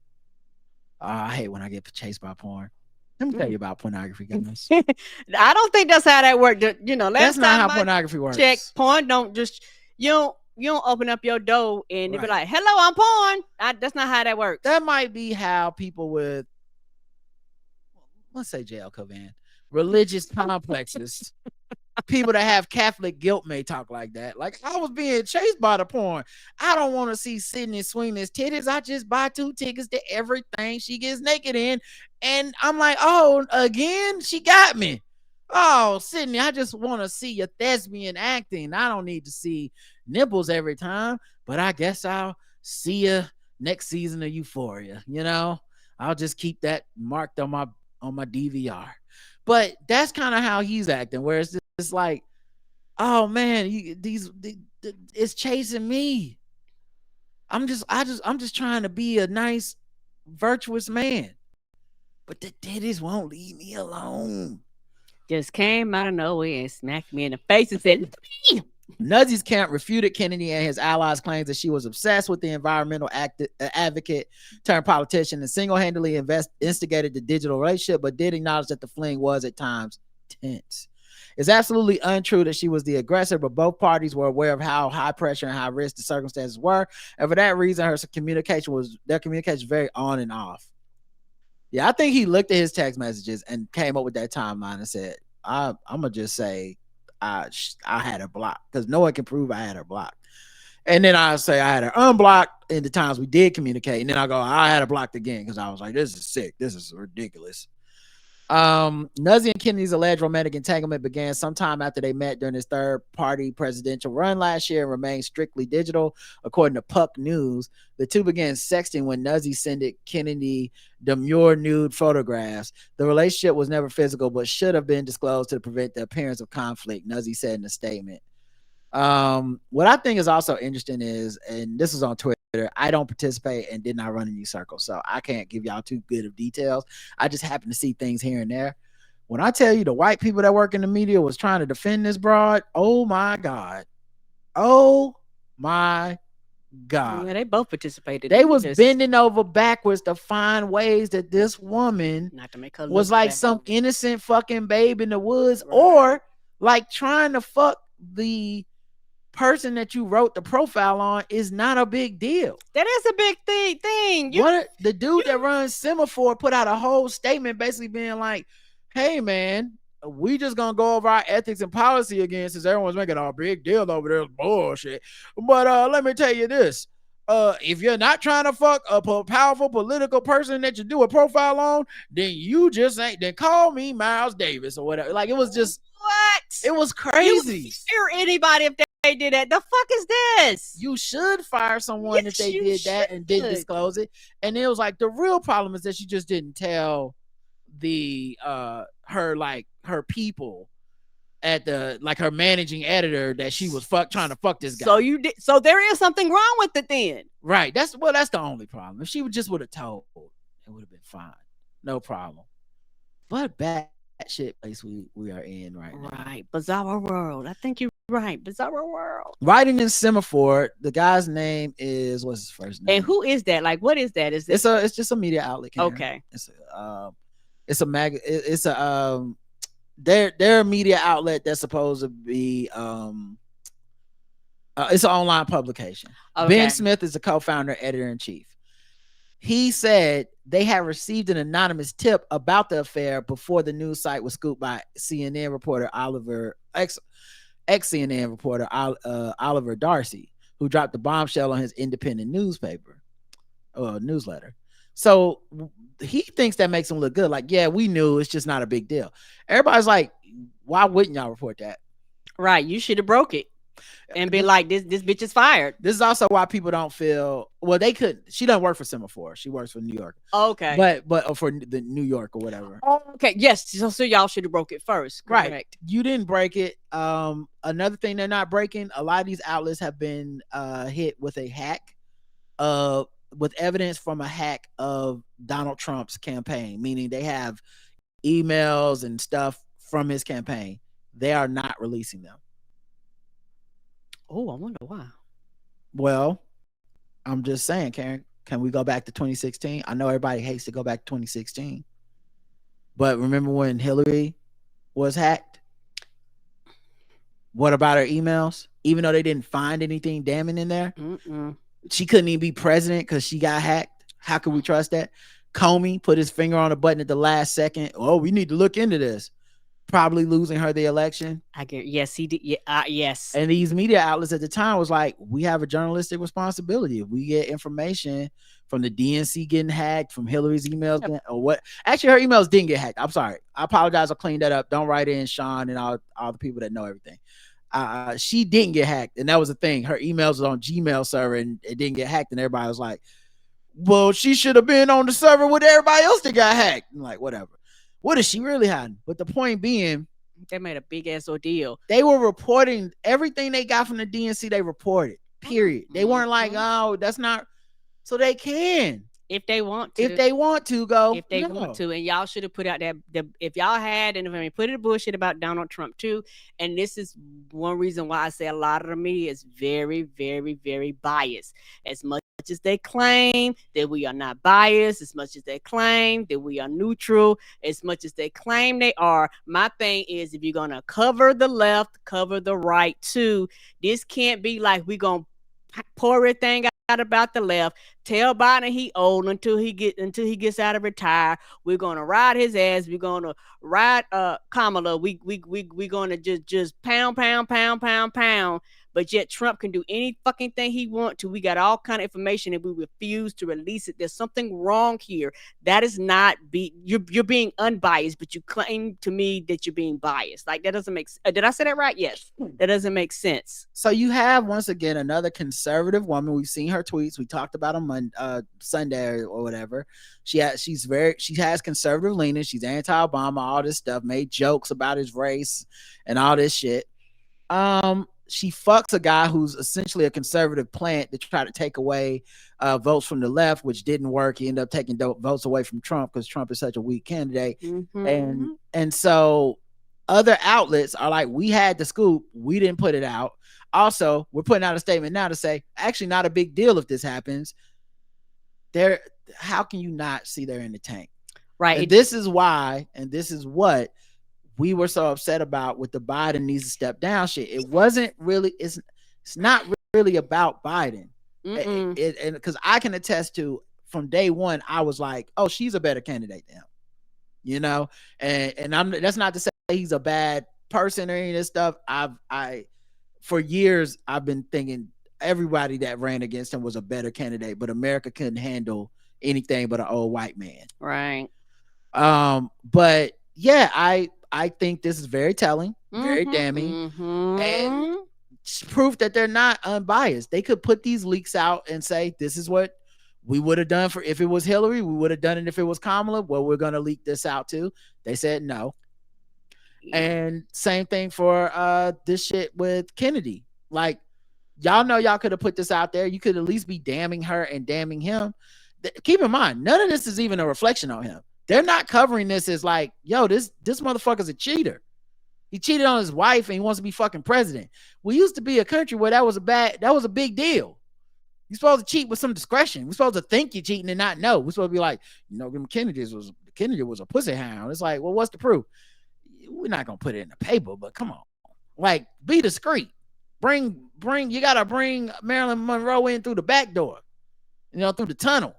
I hate when I get chased by porn. Let me tell you about pornography, guys. I don't think that's how that worked. You know, that's not how pornography works. Check porn. Don't just you don't open up your door and be like, "Hello, I'm porn." That's not how that works. That might be how people with, let's say, J.L. Covan, religious complexes, people that have Catholic guilt may talk like that. Like, I was being chased by the porn. I don't want to see Sydney swing his titties. I just buy 2 tickets to everything she gets naked in. And I'm like, oh, again? She got me. Oh, Sydney, I just want to see your thespian acting. I don't need to see nipples every time, but I guess I'll see you next season of Euphoria. You know, I'll just keep that marked on my DVR. But that's kind of how he's acting, where it's like, oh man, it's chasing me. I'm just trying to be a nice, virtuous man. But the Diddies won't leave me alone. Just came out of nowhere and smacked me in the face and said, Nuzzy's camp refuted Kennedy and his allies' claims that she was obsessed with the environmental advocate turned politician and single-handedly instigated the digital relationship, but did acknowledge that the fling was at times tense. It's absolutely untrue that she was the aggressor, but both parties were aware of how high pressure and high risk the circumstances were, and for that reason, their communication was very on and off. Yeah, I think he looked at his text messages and came up with that timeline and said, I'm gonna just say I had her blocked because no one can prove I had her blocked. And then I say I had her unblocked in the times we did communicate. And then I go, I had her blocked again because I was like, this is sick. This is ridiculous. Nuzzy and Kennedy's alleged romantic entanglement began sometime after they met during his third-party presidential run last year and remained strictly digital, according to Puck News. The two began sexting when Nuzzy sent Kennedy demure nude photographs. The relationship was never physical, but should have been disclosed to prevent the appearance of conflict, Nuzzy said in a statement. What I think is also interesting is, and this is on Twitter, I don't participate and did not run in these circles, so I can't give y'all too good of details. I just happen to see things here and there. When I tell you the white people that work in the media was trying to defend this broad, oh my God. Yeah, they both participated. They was bending over backwards to find ways that this woman not to make her was like bad. some innocent fucking babe in the woods, right, or like trying to fuck the person that you wrote the profile on is not a big deal. That is a big thing. The dude that runs Semaphore put out a whole statement basically being like, hey man, we just gonna go over our ethics and policy again since everyone's making a big deal over this bullshit. But let me tell you this. If you're not trying to fuck a powerful political person that you do a profile on, then you just ain't. Then call me Miles Davis or whatever. Like, it was just what? It was crazy. You fear anybody if they did that? The fuck is this? You should fire someone if they did that and didn't disclose it. And it was like the real problem is that she just didn't tell the her people at the her managing editor that she was trying to fuck this guy. So there is something wrong with it then. Right. That's the only problem. If she just would have told, it would have been fine. No problem. But bad shit place we are in right now. Right. Bizarre world. I think you're right. Bizarre world. Writing in Semaphore, the guy's name is, what's his first name? And who is that? Like, what is that? Is this? It's just a media outlet. Karen. Okay. They're a media outlet that's supposed to be it's an online publication. Okay. Ben Smith is the co-founder, editor-in-chief. He said they had received an anonymous tip about the affair before the news site was scooped by CNN reporter ex-CNN reporter Oliver Darcy, who dropped the bombshell on his independent newsletter. So he thinks that makes him look good. Like, yeah, we knew, it's just not a big deal. Everybody's like, why wouldn't y'all report that? Right. You should have broke it and be like, this bitch is fired. This is also why people don't feel, well, they couldn't. She doesn't work for Semaphore. She works for New York. Okay. But for the New York or whatever. Okay. Yes. So y'all should have broke it first. Correct. Right. You didn't break it. Another thing they're not breaking, a lot of these outlets have been hit with a hack with evidence from a hack of Donald Trump's campaign, meaning they have emails and stuff from his campaign. They are not releasing them. Oh, I wonder why. Well, I'm just saying, Karen, can we go back to 2016? I know everybody hates to go back to 2016, but remember when Hillary was hacked? What about her emails? Even though they didn't find anything damning in there, she couldn't even be president because she got hacked. How could we trust that? Comey put his finger on the button at the last second. Oh, we need to look into this. Probably losing her the election. Yes, he did. Yeah, yes. And these media outlets at the time was like, we have a journalistic responsibility. If we get information from the DNC getting hacked, from Hillary's emails, or what? Actually, her emails didn't get hacked. I'm sorry. I apologize. I'll clean that up. Don't write in Sean and all the people that know everything. She didn't get hacked, and that was the thing. Her emails was on Gmail server, and it didn't get hacked. And everybody was like, "Well, she should have been on the server with everybody else that got hacked." I'm like, whatever. What is she really hiding? But the point being, they made a big ass ordeal. They were reporting everything they got from the DNC. They reported. Period. They weren't like, oh, that's not. So they can. If they want to. If they want to go. If they want to. And y'all should have put out that if y'all had, and if I mean put in bullshit about Donald Trump too. And this is one reason why I say a lot of the media is very, very, very biased. As much as they claim that we are not biased, as much as they claim that we are neutral, as much as they claim they are, my thing is, if you're gonna cover the left, cover the right too. This can't be like we're gonna pour everything out about the left. Tell Biden he old until he gets out of retire. We're gonna ride his ass. We're gonna ride Kamala. We gonna just pound. But yet Trump can do any fucking thing he wants to. We got all kind of information and we refuse to release it. There's something wrong here. That is not you're being unbiased, but you claim to me that you're being biased. Like that doesn't make sense. Did I say that right? Yes. That doesn't make sense. So you have once again another conservative woman. We've seen her tweets. We talked about them on Sunday or whatever. She has conservative leanings. She's anti-Obama, all this stuff, made jokes about his race and all this shit. She fucks a guy who's essentially a conservative plant to try to take away votes from the left, which didn't work. He ended up taking votes away from Trump because Trump is such a weak candidate. Mm-hmm. And so other outlets are like, we had the scoop, we didn't put it out. Also, we're putting out a statement now to say, actually not a big deal if this happens. How can you not see they're in the tank? Right. And this is why, and this is what we were so upset about with the Biden needs to step down shit. It wasn't really, it's not really about Biden. And because I can attest to from day one, I was like, oh, she's a better candidate than him, you know? And that's not to say he's a bad person or any of this stuff. For years, I've been thinking everybody that ran against him was a better candidate, but America couldn't handle anything but an old white man. Right. But yeah, I think this is very telling, very damning, and proof that they're not unbiased. They could put these leaks out and say, this is what we would have done if it was Hillary. We would have done it if it was Kamala. Well, we're going to leak this out too. They said no. And same thing for this shit with Kennedy. Like, y'all know y'all could have put this out there. You could at least be damning her and damning him. Keep in mind, none of this is even a reflection on him. They're not covering this as like, yo, this motherfucker's a cheater. He cheated on his wife and he wants to be fucking president. We used to be a country where that was a big deal. You're supposed to cheat with some discretion. We're supposed to think you're cheating and not know. We're supposed to be like, you know, Kennedy was a pussy hound. It's like, well, what's the proof? We're not gonna put it in the paper, but come on. Like, be discreet. You gotta bring Marilyn Monroe in through the back door, you know, through the tunnel.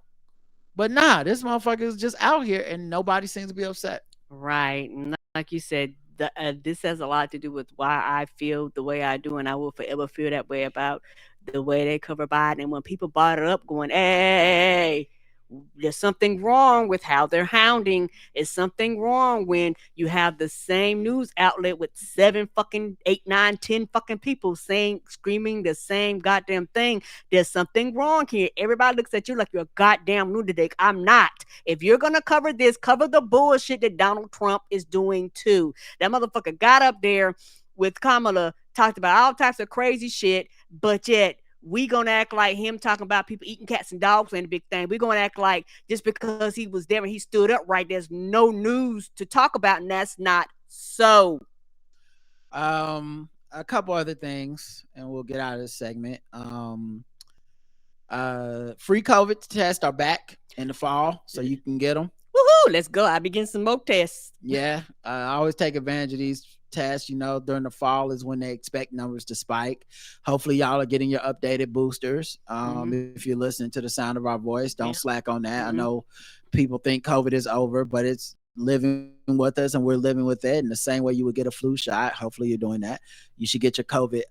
But nah, this motherfucker is just out here and nobody seems to be upset. Right. Like you said, this has a lot to do with why I feel the way I do, and I will forever feel that way about the way they cover Biden. And when people brought it up going, hey, there's something wrong with how they're hounding. It's something wrong when you have the same news outlet with 7 fucking 8, 9, 10 fucking people screaming the same goddamn thing. There's something wrong here. Everybody looks at you like you're a goddamn lunatic. I'm not. If you're gonna cover this, cover the bullshit that Donald Trump is doing too. That motherfucker got up there with Kamala, talked about all types of crazy shit, but yet we gonna act like him talking about people eating cats and dogs ain't a big thing. We're gonna act like just because he was there and he stood up right, there's no news to talk about, and that's not so. A couple other things, and we'll get out of this segment. Free COVID tests are back in the fall, so you can get them. Woohoo! Let's go. I begin some more tests. Yeah, I always take advantage of these tests. You know, during the fall is when they expect numbers to spike. Hopefully y'all are getting your updated boosters. If you're listening to the sound of our voice, don't slack on that. I know people think COVID is over, but it's living with us and we're living with it in the same way you would get a flu shot. Hopefully you're doing that. You should get your COVID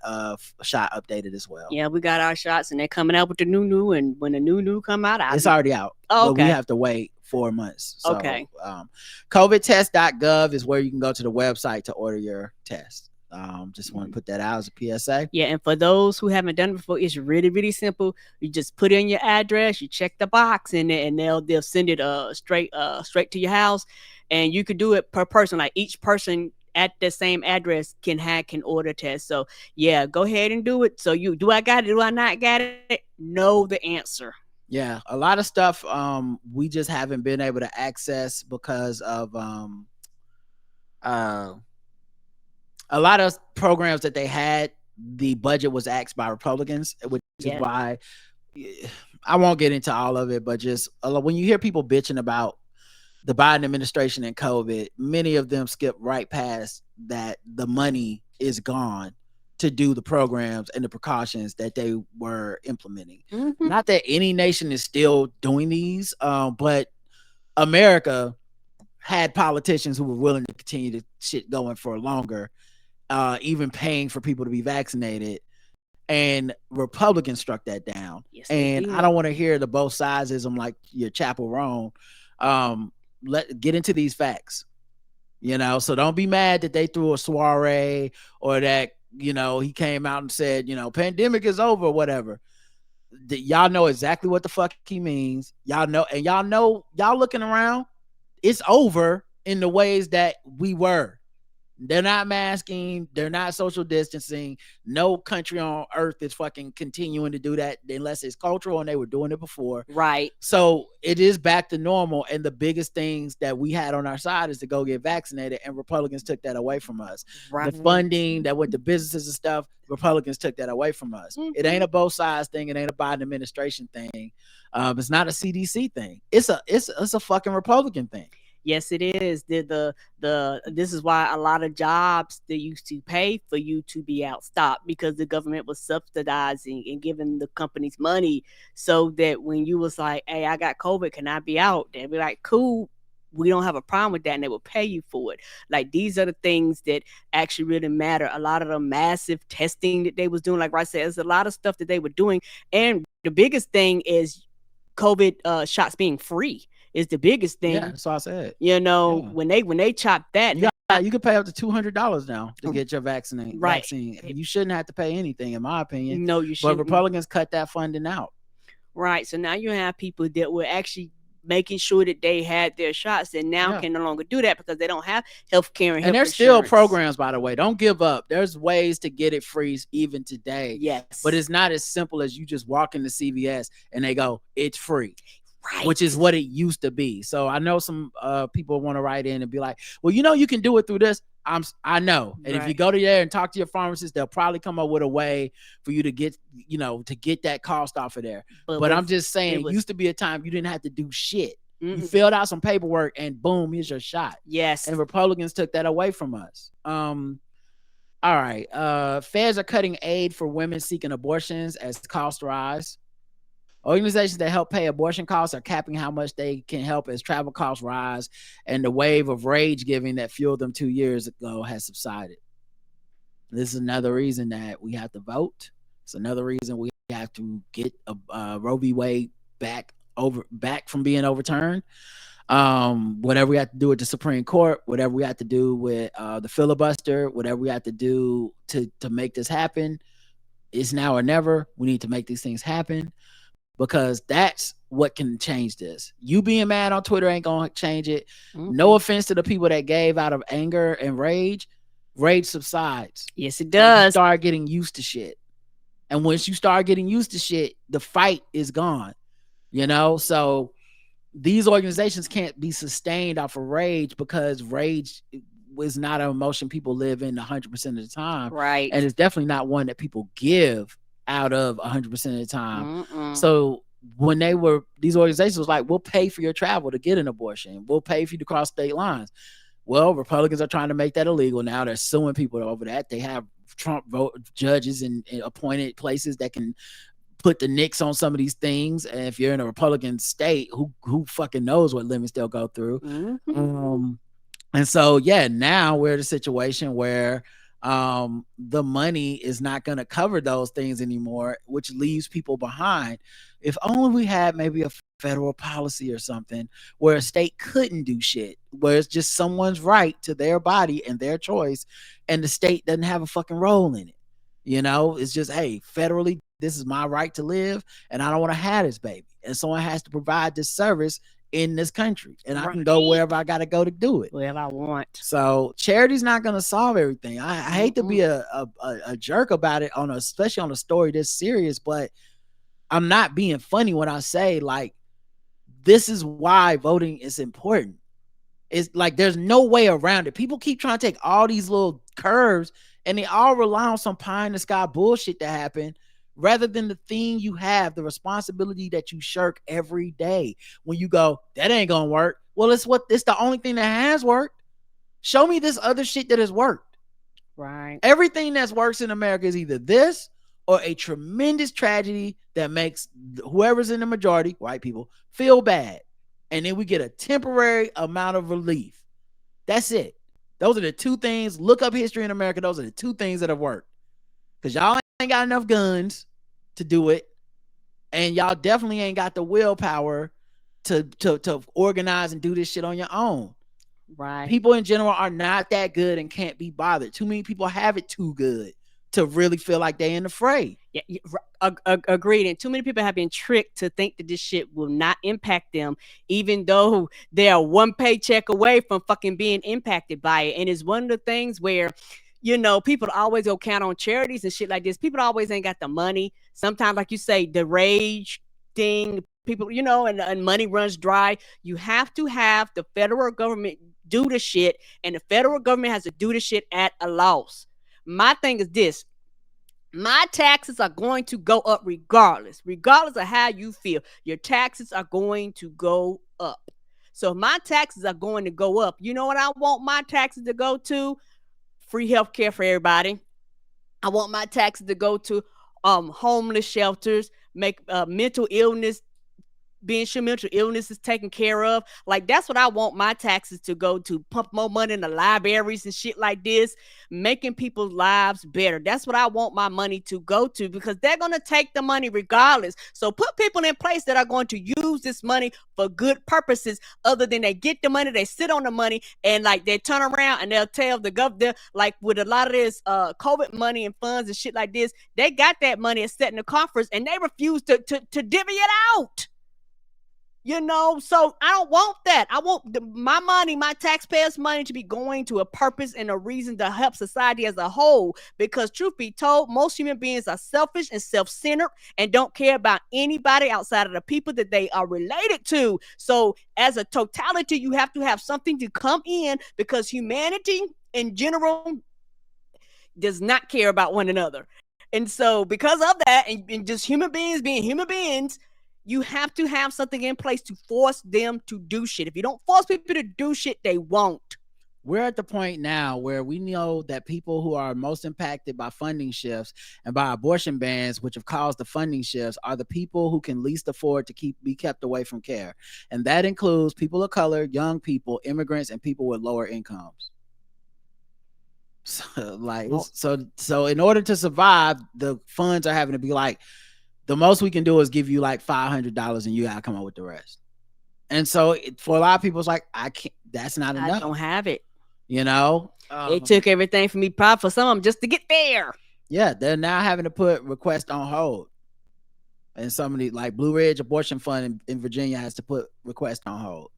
shot updated as well. Yeah, we got our shots and they're coming out with the new, and when the new come out, it's already out. Oh, okay. But we have to wait 4 months. So, okay. COVIDtest.gov is where you can go to the website to order your test. Just want to put that out as a PSA. Yeah, and for those who haven't done it before, it's really, really simple. You just put in your address, you check the box in there, and they'll send it straight to your house. And you could do it per person. Like each person at the same address can order tests. So yeah, go ahead and do it. So do I got it? Do I not got it? Know the answer. Yeah, a lot of stuff we just haven't been able to access because of uh a lot of programs that they had, the budget was axed by Republicans, which is why I won't get into all of it, but just when you hear people bitching about the Biden administration and COVID, many of them skip right past that the money is gone to do the programs and the precautions that they were implementing. Mm-hmm. Not that any nation is still doing these, but America had politicians who were willing to continue to shit going for longer, even paying for people to be vaccinated. And Republicans struck that down. Yes, and I don't want to hear the both sides as I'm like your Chapel Roan. Get into these facts, so don't be mad that they threw a soiree or that, he came out and said, pandemic is over or whatever. Y'all know exactly what the fuck he means. Y'all know, y'all looking around, it's over in the ways that we were. They're not masking. They're not social distancing. No country on earth is fucking continuing to do that unless it's cultural, and they were doing it before. Right. So it is back to normal. And the biggest things that we had on our side is to go get vaccinated, and Republicans took that away from us. Right. The funding that went to businesses and stuff, Republicans took that away from us. Mm-hmm. It ain't a both sides thing. It ain't a Biden administration thing. It's not a CDC thing. It's a fucking Republican thing. Yes, it is. This is why a lot of jobs they used to pay for you to be out stopped, because the government was subsidizing and giving the companies money so that when you was like, hey, I got COVID, can I be out? They'd be like, cool, we don't have a problem with that, and they will pay you for it. Like, these are the things that actually really matter. A lot of the massive testing that they was doing, like I said, there's a lot of stuff that they were doing. And the biggest thing is COVID shots being free. Is the biggest thing. Yeah, that's what I said. When they chop that, you can pay up to $200 now to get your vaccine. You shouldn't have to pay anything, in my opinion. No, you shouldn't. But Republicans cut that funding out. Right. So now you have people that were actually making sure that they had their shots, and now can no longer do that because they don't have health care and there's still programs, by the way. Don't give up. There's ways to get it free even today. Yes. But it's not as simple as you just walk into CVS and they go, it's free. Right. Which is what it used to be. So I know some people want to write in and be like, well, you can do it through this. I know. And if you go to there and talk to your pharmacist, they'll probably come up with a way for you to get, to get that cost off of there. But I'm just saying, it used to be a time you didn't have to do shit. Mm-mm. You filled out some paperwork and boom, here's your shot. Yes. And Republicans took that away from us. All right. Feds are cutting aid for women seeking abortions as costs rise. Organizations that help pay abortion costs are capping how much they can help as travel costs rise, and the wave of rage giving that fueled them 2 years ago has subsided. This is another reason that we have to vote. It's another reason we have to get Roe v. Wade back from being overturned. Whatever we have to do with the Supreme Court, whatever we have to do with the filibuster, whatever we have to do to make this happen, it's now or never. We need to make these things happen, because that's what can change this. You being mad on Twitter ain't gonna change it. Mm-hmm. No offense to the people that gave out of anger and rage subsides. Yes, it does. You start getting used to shit. And once you start getting used to shit, the fight is gone. So these organizations can't be sustained off of rage, because rage is not an emotion people live in 100% of the time. Right. And it's definitely not one that people give out of 100% of the time. Mm-mm. So when these organizations was like, we'll pay for your travel to get an abortion. We'll pay for you to cross state lines. Well, Republicans are trying to make that illegal now. They're suing people over that. They have Trump judges and appointed places that can put the nicks on some of these things. And if you're in a Republican state, who fucking knows what limits they'll go through. Mm-hmm. And so, now we're in a situation where the money is not going to cover those things anymore, which leaves people behind. If only we had maybe a federal policy or something where a state couldn't do shit, where it's just someone's right to their body and their choice, and the state doesn't have a fucking role in it. It's just, hey, federally, this is my right to live, and I don't want to have this baby. And someone has to provide this service in this country, and I can go wherever I got to go to do it. Wherever I want. So charity's not going to solve everything. I hate to be a jerk about it especially on a story this serious, but I'm not being funny when I say like, this is why voting is important. It's like there's no way around it. People keep trying to take all these little curves and they all rely on some pie in the sky bullshit to happen rather than the thing you have, the responsibility that you shirk every day. When you go, that ain't gonna work. Well, it's the only thing that has worked. Show me this other shit that has worked. Right. Everything that works in America is either this or a tremendous tragedy that makes whoever's in the majority, white people, feel bad. And then we get a temporary amount of relief. That's it. Those are the two things. Look up history in America. Those are the two things that have worked. Because y'all ain't got enough guns to do it. And y'all definitely ain't got the willpower to organize and do this shit on your own. Right. People in general are not that good and can't be bothered. Too many people have it too good to really feel like they in the fray. Yeah, agreed. And too many people have been tricked to think that this shit will not impact them, even though they are one paycheck away from fucking being impacted by it. And it's one of the things where, people always go count on charities and shit like this. People always ain't got the money. Sometimes, like you say, the rage thing, people, and money runs dry. You have to have the federal government do the shit, and the federal government has to do the shit at a loss. My thing is this. My taxes are going to go up regardless of how you feel. Your taxes are going to go up. So my taxes are going to go up. You know what I want my taxes to go to? Free health care for everybody. I want my taxes to go to homeless shelters, make mental illness, being sure mental illness is taken care of. Like, that's what I want my taxes to go to. Pump more money in the libraries and shit like this, making people's lives better. That's what I want my money to go to, because they're going to take the money regardless. So put people in place that are going to use this money for good purposes, other than they get the money, they sit on the money, and like they turn around and they'll tell the government, like with a lot of this COVID money and funds and shit like this, they got that money and set in the coffers and they refuse to divvy it out. So I don't want that. I want my money, my taxpayers' money, to be going to a purpose and a reason to help society as a whole. Because truth be told, most human beings are selfish and self-centered and don't care about anybody outside of the people that they are related to. So as a totality, you have to have something to come in, because humanity in general does not care about one another. And so because of that, and just human beings being human beings, you have to have something in place to force them to do shit. If you don't force people to do shit, they won't. We're at the point now where we know that people who are most impacted by funding shifts and by abortion bans, which have caused the funding shifts, are the people who can least afford to be kept away from care. And that includes people of color, young people, immigrants, and people with lower incomes. So in order to survive, the funds are having to be like, the most we can do is give you like $500 and you gotta come up with the rest. And so for a lot of people, it's like, I can't, that's not enough. I don't have it. It took everything from me, probably for some of them, just to get there. Yeah, they're now having to put requests on hold. And somebody like Blue Ridge Abortion Fund in Virginia has to put requests on hold.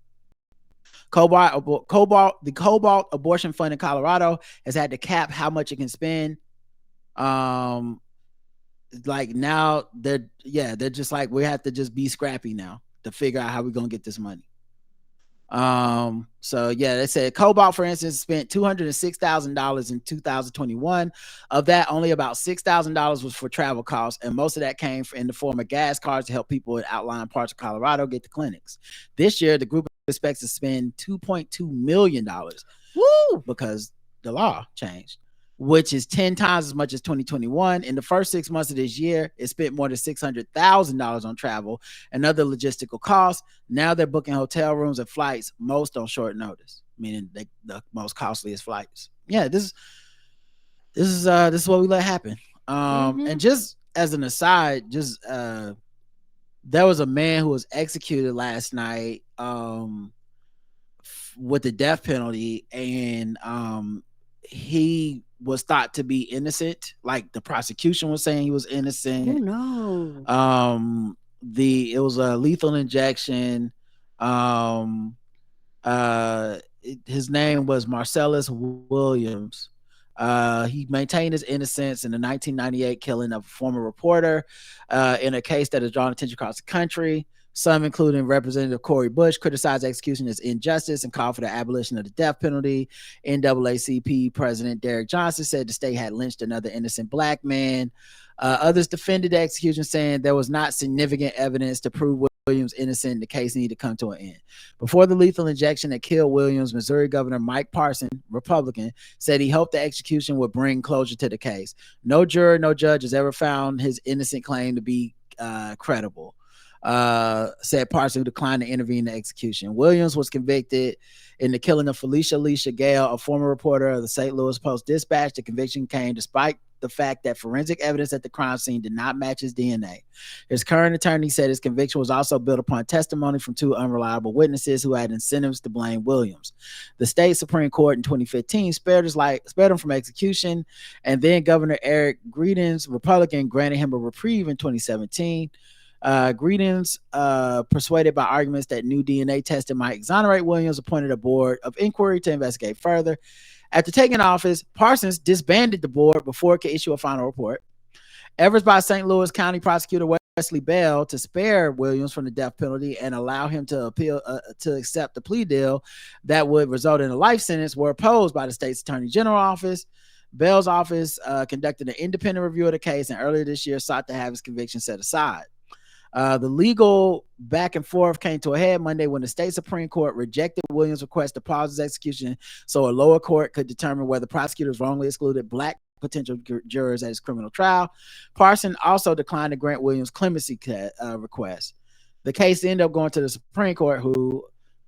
The Cobalt Abortion Fund in Colorado has had to cap how much it can spend. Like now they're just like, we have to just be scrappy now to figure out how we're gonna get this money. So yeah, they said Cobalt, for instance, spent $206,000 in 2021. Of that, only about $6,000 was for travel costs, and most of that came in the form of gas cards to help people in outlying parts of Colorado get to clinics. This year, the group expects to spend $2.2 million. Woo! Because the law changed, which is 10 times as much as 2021. In the first 6 months of this year, it spent more than $600,000 on travel and other logistical costs. Now they're booking hotel rooms and flights, most on short notice, meaning the most costliest flights. Yeah, this is what we let happen. And just as an aside, there was a man who was executed last night with the death penalty, and he was thought to be innocent. Like the prosecution was saying he was innocent. Oh no. It was a lethal injection. Um, his name was Marcellus Williams. He maintained his innocence in the 1998 killing of a former reporter in a case that has drawn attention across the country. Some, including Representative Cori Bush, criticized execution as injustice and called for the abolition of the death penalty. NAACP President Derek Johnson said the state had lynched another innocent black man. Others defended the execution, saying there was not significant evidence to prove Williams innocent. The case needed to come to an end. Before the lethal injection that killed Williams, Missouri Governor Mike Parson, Republican, said he hoped the execution would bring closure to the case. No juror, no judge has ever found his innocent claim to be credible. Said Parson, who declined to intervene in the execution. Williams was convicted in the killing of Felicia Alicia Gale, a former reporter of the St. Louis Post-Dispatch. The conviction came despite the fact that forensic evidence at the crime scene did not match his DNA. His current attorney said his conviction was also built upon testimony from two unreliable witnesses who had incentives to blame Williams. The state Supreme Court in 2015 spared him from execution, and then Governor Eric Greedens, Republican, granted him a reprieve in 2017. Greedens, persuaded by arguments that new DNA testing might exonerate Williams, appointed a board of inquiry to investigate further. After taking office, Parsons disbanded the board before it could issue a final report. Efforts by St. Louis County Prosecutor Wesley Bell to spare Williams from the death penalty and allow him to appeal to accept the plea deal that would result in a life sentence were opposed by the state's Attorney General office. Bell's office conducted an independent review of the case and earlier this year sought to have his conviction set aside. The legal back and forth came to a head Monday when the state Supreme Court rejected Williams' request to pause his execution so a lower court could determine whether prosecutors wrongly excluded black potential jurors at his criminal trial. Parson also declined to grant Williams' clemency request. The case ended up going to the Supreme Court, who,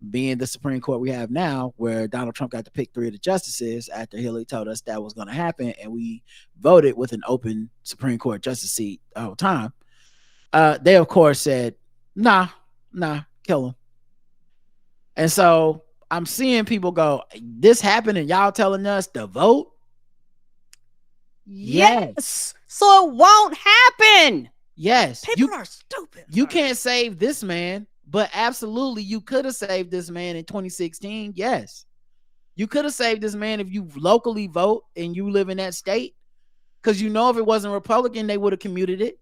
being the Supreme Court we have now, where Donald Trump got to pick three of the justices after Hillary told us that was going to happen, and we voted with an open Supreme Court justice seat the whole time. They, of course, said, nah, kill him. And so I'm seeing people go, this happened and y'all telling us to vote? Yes. So it won't happen. Yes. People are stupid. You can't save this man, but absolutely you could have saved this man in 2016. Yes. You could have saved this man if you locally vote and you live in that state. Because you know if it wasn't Republican, they would have commuted it.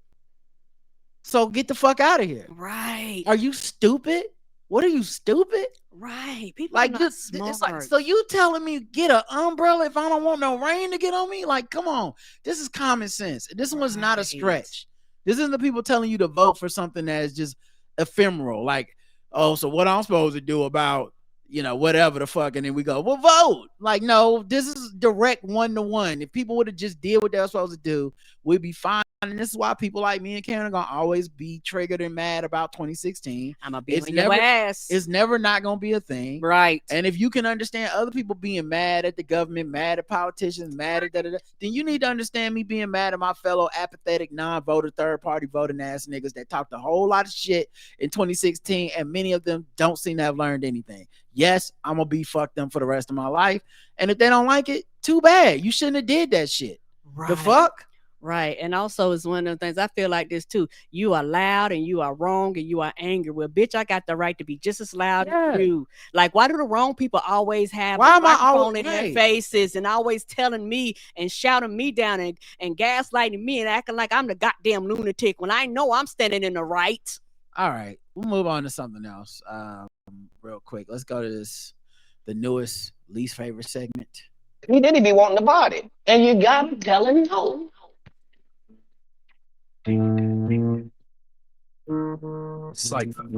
So get the fuck out of here. Right. Are you stupid? What are you, stupid? Right. People like are not smart. It's like, so you telling me get an umbrella if I don't want no rain to get on me? Like, come on. This is common sense. This one's not a stretch. This isn't the people telling you to vote for something that is just ephemeral. Like, oh, so what I'm supposed to do about, whatever the fuck, and then we go, well, vote. Like, no, this is direct 1-to-1. If people would have just did what they're supposed to do, we'd be fine. And this is why people like me and Karen are gonna always be triggered and mad about 2016. I'm gonna be on your ass. It's never not gonna be a thing, right? And if you can understand other people being mad at the government, mad at politicians, mad at then you need to understand me being mad at my fellow apathetic, non-voter, third-party voting ass niggas that talked a whole lot of shit in 2016, and many of them don't seem to have learned anything. Yes, I'm gonna be fucked them for the rest of my life, and if they don't like it, too bad. You shouldn't have did that shit. Right. The fuck. Right. And also it's one of the things I feel like this too. You are loud and you are wrong and you are angry. Well, bitch, I got the right to be just as loud as you. Like, why do the wrong people always have a microphone in their faces and always telling me and shouting me down and gaslighting me and acting like I'm the goddamn lunatic when I know I'm standing in the right? All right. We'll move on to something else real quick. Let's go to the newest least favorite segment. He didn't be wanting to party. And you got to tell him no. It's like some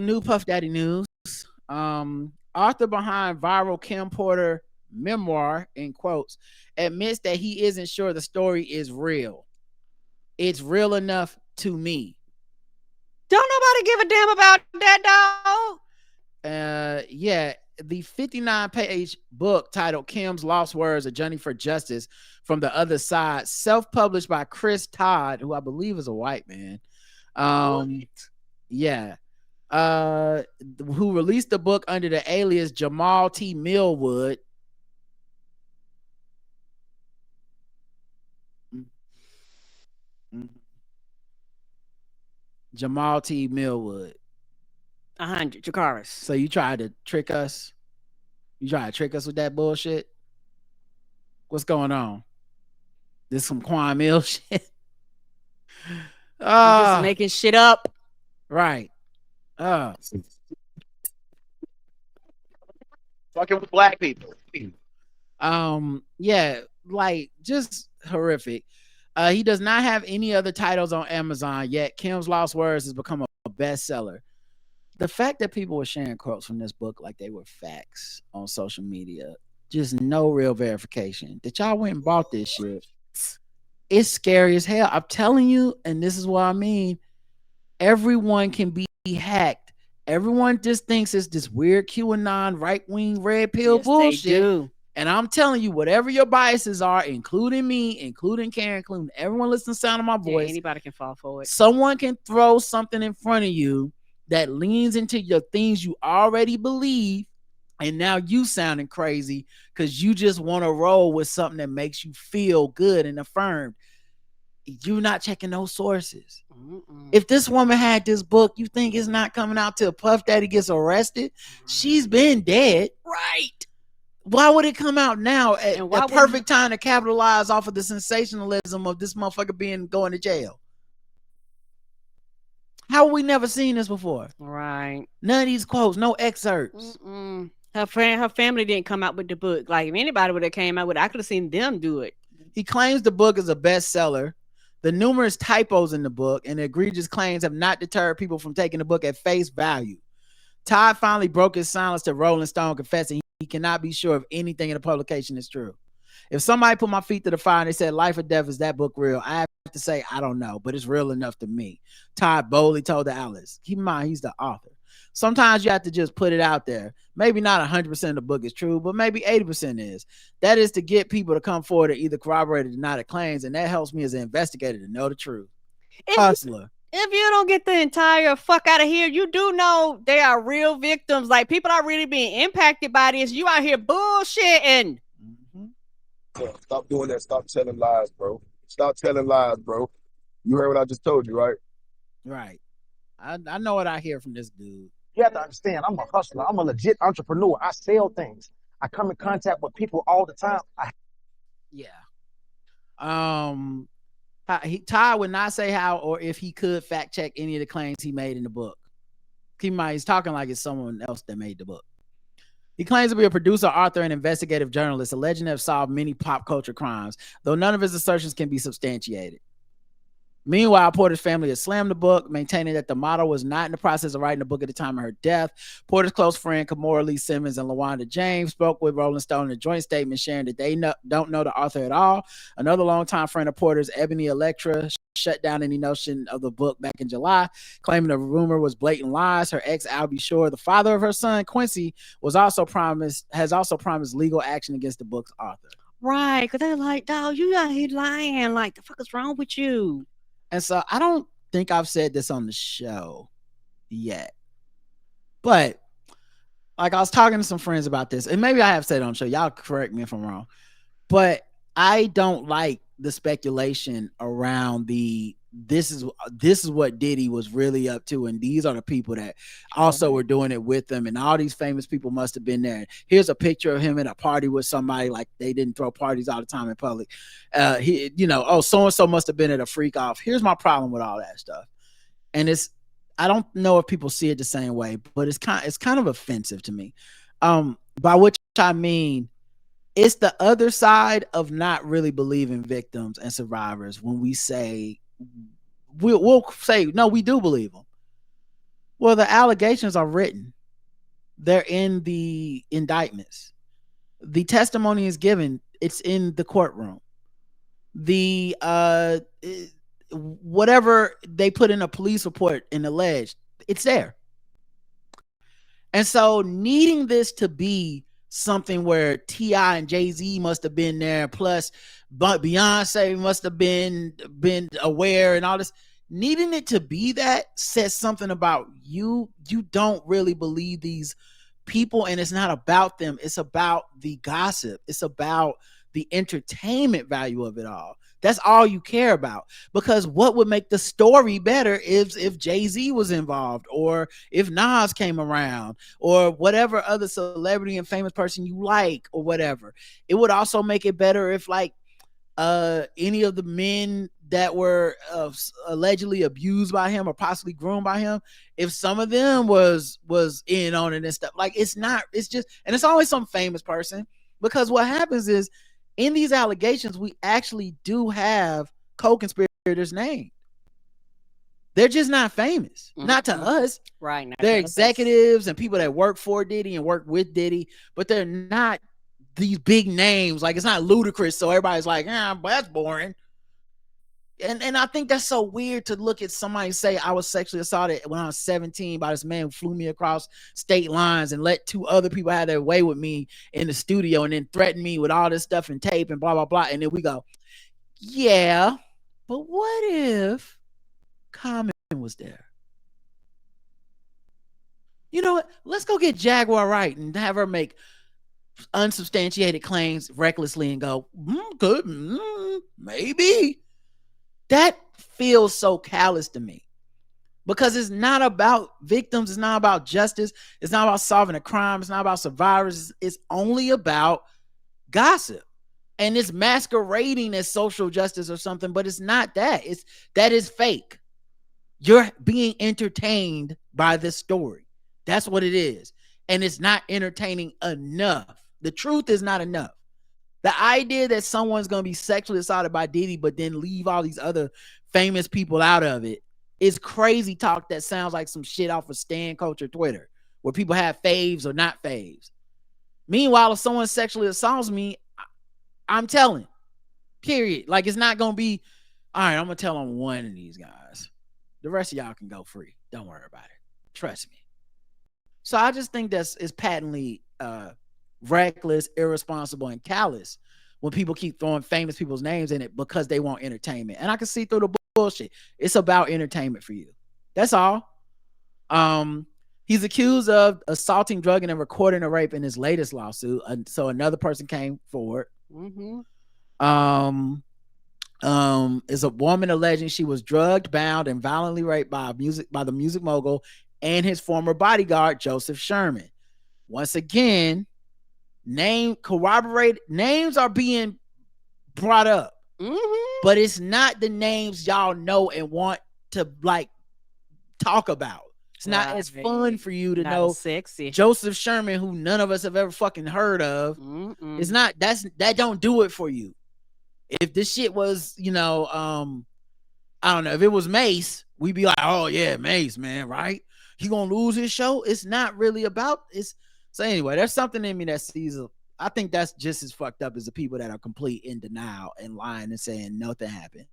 new Puff Daddy news. Author behind viral Kim Porter memoir, in quotes, admits that he isn't sure the story is real. It's real enough to me. Don't nobody give a damn about that, dog. Yeah, the 59-page book titled Kim's Lost Words, A Journey for Justice from the Other Side, self-published by Chris Todd, who I believe is a white man. Yeah. who released the book under the alias Jamal T. Millwood. Jamal T. Millwood. 100 Jakaris. So you tried to trick us? You tried to trick us with that bullshit? What's going on? This some Quan Mill shit? Just making shit up. Right. Fucking with black people. Yeah, like just horrific. He does not have any other titles on Amazon yet. Kim's Lost Words has become a bestseller. The fact that people were sharing quotes from this book like they were facts on social media, just no real verification that y'all went and bought this shit. It's scary as hell. I'm telling you, and this is what I mean. Everyone can be hacked. Everyone just thinks it's this weird QAnon right-wing red pill bullshit. They do. And I'm telling you, whatever your biases are, including me, including Karen, including everyone listening to the sound of my voice, anybody can fall for it. Someone can throw something in front of you that leans into your things you already believe, and now you sounding crazy because you just want to roll with something that makes you feel good and affirmed. You're not checking those sources. If this woman had this book, you think it's not coming out till Puff Daddy gets arrested? She's been dead. Right. Why would it come out now at the perfect time to capitalize off of the sensationalism of this motherfucker going to jail? How have we never seen this before? Right. None of these quotes, no excerpts. Her family didn't come out with the book. Like, if anybody would have came out with it, I could have seen them do it. He claims the book is a bestseller. The numerous typos in the book and the egregious claims have not deterred people from taking the book at face value. Todd finally broke his silence to Rolling Stone, confessing he cannot be sure if anything in the publication is true. If somebody put my feet to the fire and they said Life or Death, is that book real? I have to say, I don't know, but it's real enough to me. Todd boldly told the Alice. Keep in mind, he's the author. Sometimes you have to just put it out there. Maybe not 100% of the book is true, but maybe 80% is. That is to get people to come forward and either corroborate or deny the claims, and that helps me as an investigator to know the truth. Hustler. If you don't get the entire fuck out of here, you do know they are real victims. Like, people are really being impacted by this. You out here bullshitting. Yeah, stop doing that. Stop telling lies, bro. Stop telling lies, bro. You heard what I just told you, right? Right. I know what I hear from this dude. You have to understand, I'm a hustler. I'm a legit entrepreneur. I sell things. I come in contact with people all the time. Todd would not say how or if he could fact check any of the claims he made in the book. Keep in mind, he's talking like it's someone else that made the book. He claims to be a producer, author, and investigative journalist, alleging to have solved many pop culture crimes, though none of his assertions can be substantiated. Meanwhile, Porter's family has slammed the book, maintaining that the model was not in the process of writing the book at the time of her death. Porter's close friend, Kamora Lee Simmons and LaWanda James, spoke with Rolling Stone in a joint statement sharing that they don't know the author at all. Another longtime friend of Porter's, Ebony Electra, shut down any notion of the book back in July, claiming the rumor was blatant lies. Her ex, Albie Shore, the father of her son, Quincy, has also promised legal action against the book's author. Right, because they're like, dog, you out here lying. Like, the fuck is wrong with you? And so I don't think I've said this on the show yet, but like I was talking to some friends about this, and maybe I have said it on the show. Y'all correct me if I'm wrong, but I don't like the speculation around this is what Diddy was really up to, and these are the people that also were doing it with him, and all these famous people must have been there. Here's a picture of him at a party with somebody. Like, they didn't throw parties all the time in public. So and so must have been at a freak off. Here's my problem with all that stuff, and I don't know if people see it the same way, but it's kind of offensive to me. By which I mean, it's the other side of not really believing victims and survivors when we say we'll say no, we do believe them. Well, the allegations are written. They're in the indictments. The testimony is given. It's in the courtroom. The whatever they put in a police report and alleged, it's there. And so needing this to be something where T.I. and Jay-Z must have been there, plus but Beyonce must have been aware and all this, needing it to be that says something about you. You don't really believe these people, and it's not about them. It's about the gossip. It's about the entertainment value of it all. That's all you care about. Because what would make the story better is if Jay-Z was involved, or if Nas came around, or whatever other celebrity and famous person you like, or whatever. It would also make it better if like any of the men that were allegedly abused by him or possibly groomed by him, if some of them was in on it and stuff. Like, it's just, and it's always some famous person, because what happens is in these allegations, we actually do have co-conspirators named. They're just not famous, not to us. Right. They're executives and people that work for Diddy and work with Diddy, but they're not these big names. Like, it's not Ludacris, so everybody's like, but that's boring. And I think that's so weird to look at somebody say, I was sexually assaulted when I was 17 by this man who flew me across state lines and let 2 other people have their way with me in the studio and then threaten me with all this stuff and tape and blah, blah, blah. And then we go, yeah, but what if Common was there? You know what? Let's go get Jaguar Wright and have her make unsubstantiated claims recklessly and go, good, maybe. That feels so callous to me, because it's not about victims. It's not about justice. It's not about solving a crime. It's not about survivors. It's only about gossip, and it's masquerading as social justice or something, but it's not that. That is fake. You're being entertained by this story. That's what it is. And it's not entertaining enough. The truth is not enough. The idea that someone's going to be sexually assaulted by Diddy, but then leave all these other famous people out of it, is crazy talk that sounds like some shit off of Stan Culture Twitter, where people have faves or not faves. Meanwhile, if someone sexually assaults me, I'm telling. Period. Like, it's not going to be, all right, I'm going to tell on one of these guys. The rest of y'all can go free. Don't worry about it. Trust me. So I just think it's patently reckless, irresponsible, and callous when people keep throwing famous people's names in it because they want entertainment. And I can see through the bullshit. It's about entertainment for you. That's all. He's accused of assaulting, drugging, and recording a rape in his latest lawsuit. So another person came forward. Is a woman alleging she was drugged, bound, and violently raped by the music mogul and his former bodyguard, Joseph Sherman. Once again, names are being brought up, but it's not the names y'all know and want to like talk about. It's not as fun for you to know sexy Joseph Sherman, who none of us have ever fucking heard of. It's not, that don't do it for you. If this shit was, I don't know, if it was Mace, we'd be like, oh yeah, Mace, man, right? He gonna lose his show. It's not really about it. So anyway, there's something in me that sees I think that's just as fucked up as the people that are complete in denial and lying and saying nothing happened.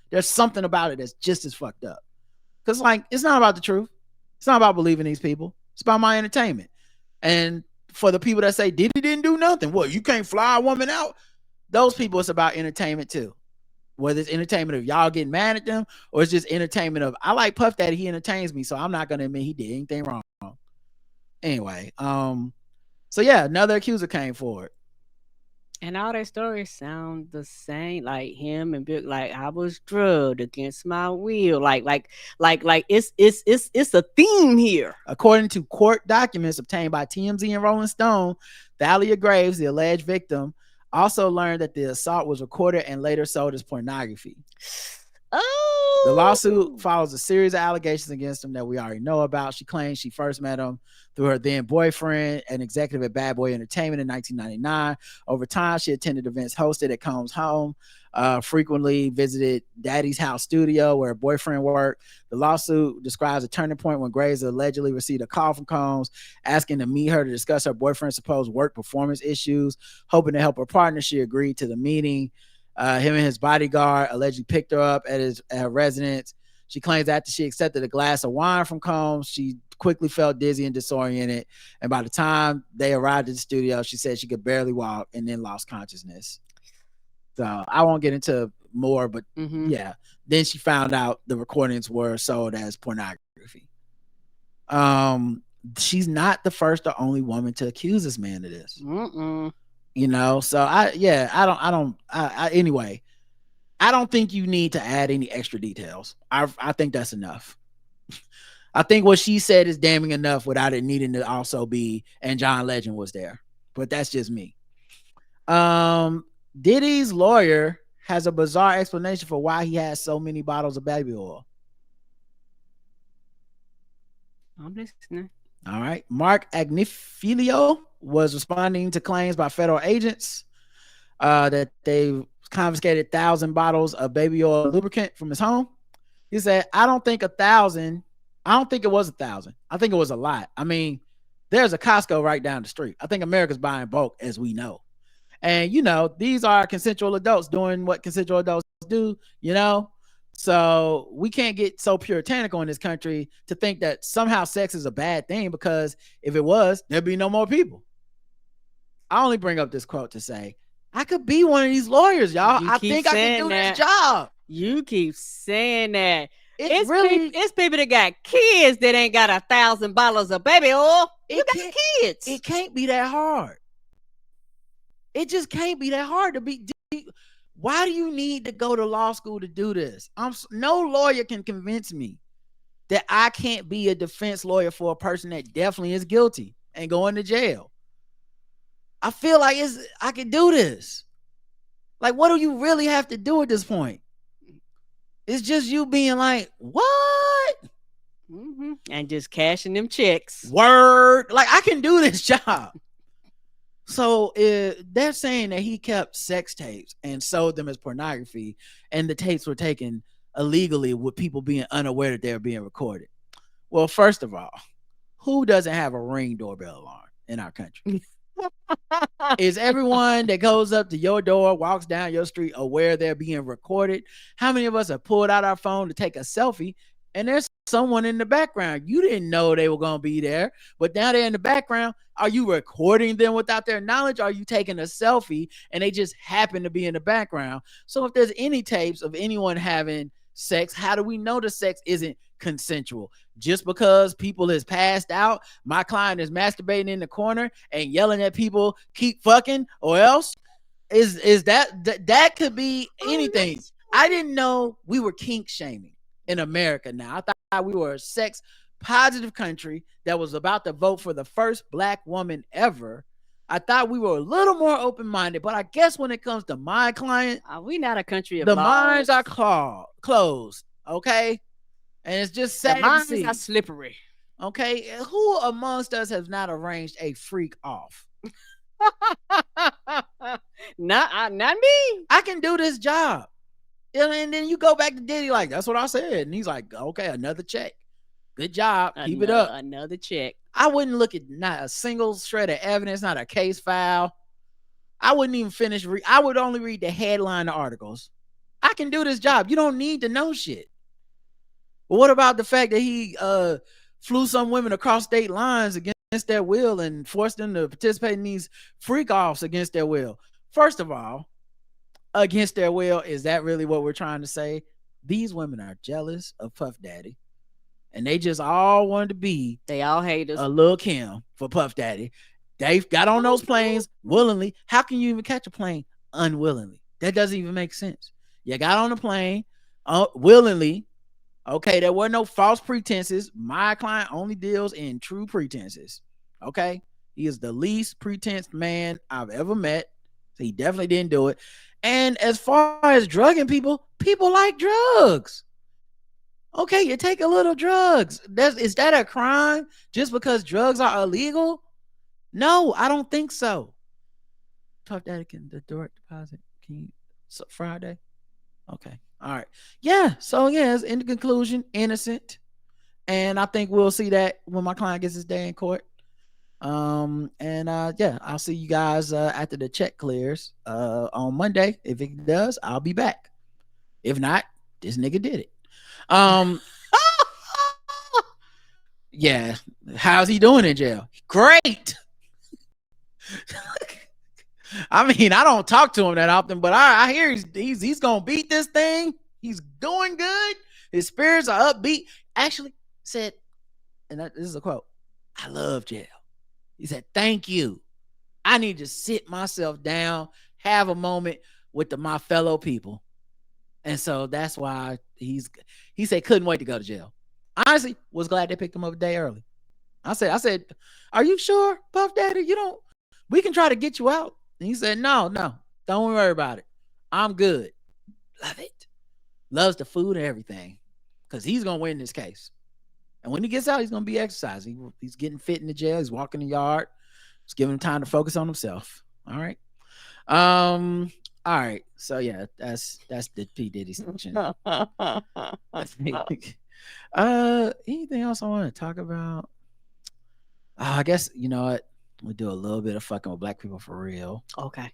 There's something about it that's just as fucked up. Because like, it's not about the truth. It's not about believing these people. It's about my entertainment. And for the people that say Diddy didn't do nothing, what, you can't fly a woman out? Those people, it's about entertainment too. Whether it's entertainment of y'all getting mad at them, or it's just entertainment of, I like Puff Daddy, he entertains me, so I'm not gonna admit he did anything wrong. Anyway, so yeah, another accuser came forward. And all their stories sound the same, like him and Bill, like I was drugged against my will, like it's a theme here. According to court documents obtained by TMZ and Rolling Stone, Thalia Graves, the alleged victim, also learned that the assault was recorded and later sold as pornography. Oh, the lawsuit follows a series of allegations against him that we already know about. She claims she first met him through her then boyfriend, an executive at Bad Boy Entertainment, in 1999. Over time, she attended events hosted at Combs' home, frequently visited Daddy's house studio where her boyfriend worked. The lawsuit describes a turning point when Graves allegedly received a call from Combs asking to meet her to discuss her boyfriend's supposed work performance issues. Hoping to help her partner, she agreed to the meeting. Him and his bodyguard allegedly picked her up at her residence. She claims after she accepted a glass of wine from Combs, she quickly felt dizzy and disoriented. And by the time they arrived at the studio, she said she could barely walk and then lost consciousness. So I won't get into more, but yeah. Then she found out the recordings were sold as pornography. She's not the first or only woman to accuse this man of this. You know, so anyway, I don't think you need to add any extra details. I think that's enough. I think what she said is damning enough without it needing to also be, and John Legend was there. But that's just me. Diddy's lawyer has a bizarre explanation for why he has so many bottles of baby oil. I'm listening. All right. Mark Agnifilio was responding to claims by federal agents that they confiscated 1,000 bottles of baby oil lubricant from his home. He said, I don't think it was 1,000. I think it was a lot. I mean, there's a Costco right down the street. I think America's buying bulk, as we know. And, you know, these are consensual adults doing what consensual adults do, you know? So we can't get so puritanical in this country to think that somehow sex is a bad thing, because if it was, there'd be no more people. I only bring up this quote to say, I could be one of these lawyers, y'all. I think I can do this job. You keep saying that. It's people that got kids that ain't got 1,000 bottles of baby oil. You got kids. It can't be that hard. It just can't be that hard to be. Why do you need to go to law school to do this? No lawyer can convince me that I can't be a defense lawyer for a person that definitely is guilty and going to jail. I feel like I can do this. Like, what do you really have to do at this point? It's just you being like, what? And just cashing them checks. Word. Like, I can do this job. So they're saying that he kept sex tapes and sold them as pornography, and the tapes were taken illegally with people being unaware that they're being recorded. Well, first of all, who doesn't have a Ring doorbell alarm in our country? Is everyone that goes up to your door, walks down your street, aware they're being recorded? How many of us have pulled out our phone to take a selfie and there's someone in the background? You didn't know they were going to be there, but now they're in the background. Are you recording them without their knowledge? Or are you taking a selfie and they just happen to be in the background? So if there's any tapes of anyone having sex, how do we know the sex isn't consensual? Just because people is passed out, my client is masturbating in the corner and yelling at people, keep fucking, or else? Is that could be anything. I didn't know we were kink shaming in America now. I thought we were a sex positive country that was about to vote for the first black woman ever. I thought we were a little more open-minded, but I guess when it comes to my client, we not a country of the laws. minds are closed, okay? And it's just sad the minds to see. are slippery. Okay, who amongst us has not arranged a freak off? Not me. I can do this job. And then you go back to Diddy like, that's what I said. And he's like, okay, another check. Good job. Keep it up. Another check. I wouldn't look at not a single shred of evidence, not a case file. I wouldn't even finish. I would only read the headline articles. I can do this job. You don't need to know shit. But what about the fact that he flew some women across state lines against their will and forced them to participate in these freak offs against their will? First of all, against their will, is that really what we're trying to say? These women are jealous of Puff Daddy, and they just all wanted to be. They all hate us. A Lil Kim for Puff Daddy. They got on those planes willingly. How can you even catch a plane unwillingly? That doesn't even make sense. You got on the plane willingly. Okay, there were no false pretenses. My client only deals in true pretenses. Okay, he is the least pretense man I've ever met. So he definitely didn't do it. And as far as drugging people like drugs. Okay, you take a little drugs. Is that a crime just because drugs are illegal? No, I don't think so. Puff Daddy, can the direct deposit? Can you Friday? Okay. All right. Yeah. So yes, in the conclusion, innocent. And I think we'll see that when my client gets his day in court. Yeah, I'll see you guys after the check clears on Monday. If it does, I'll be back. If not, this nigga did it. Yeah. How's he doing in jail? Great. I mean, I don't talk to him that often, but I hear he's gonna beat this thing. He's doing good. His spirits are upbeat. Actually said, and this is a quote, I love jail. He said, thank you. I need to sit myself down, have a moment with my fellow people. And so that's why he said couldn't wait to go to jail. Honestly, was glad they picked him up a day early. I said, are you sure, Puff Daddy? We can try to get you out. And he said, no, don't worry about it. I'm good. Love it. Loves the food and everything. Because he's going to win this case. And when he gets out, he's going to be exercising. He's getting fit in the jail. He's walking the yard. It's giving him time to focus on himself. All right. All right. So yeah, that's the P. Diddy section. Anything else I want to talk about? I guess you know what? We do a little bit of fucking with black people for real. Okay.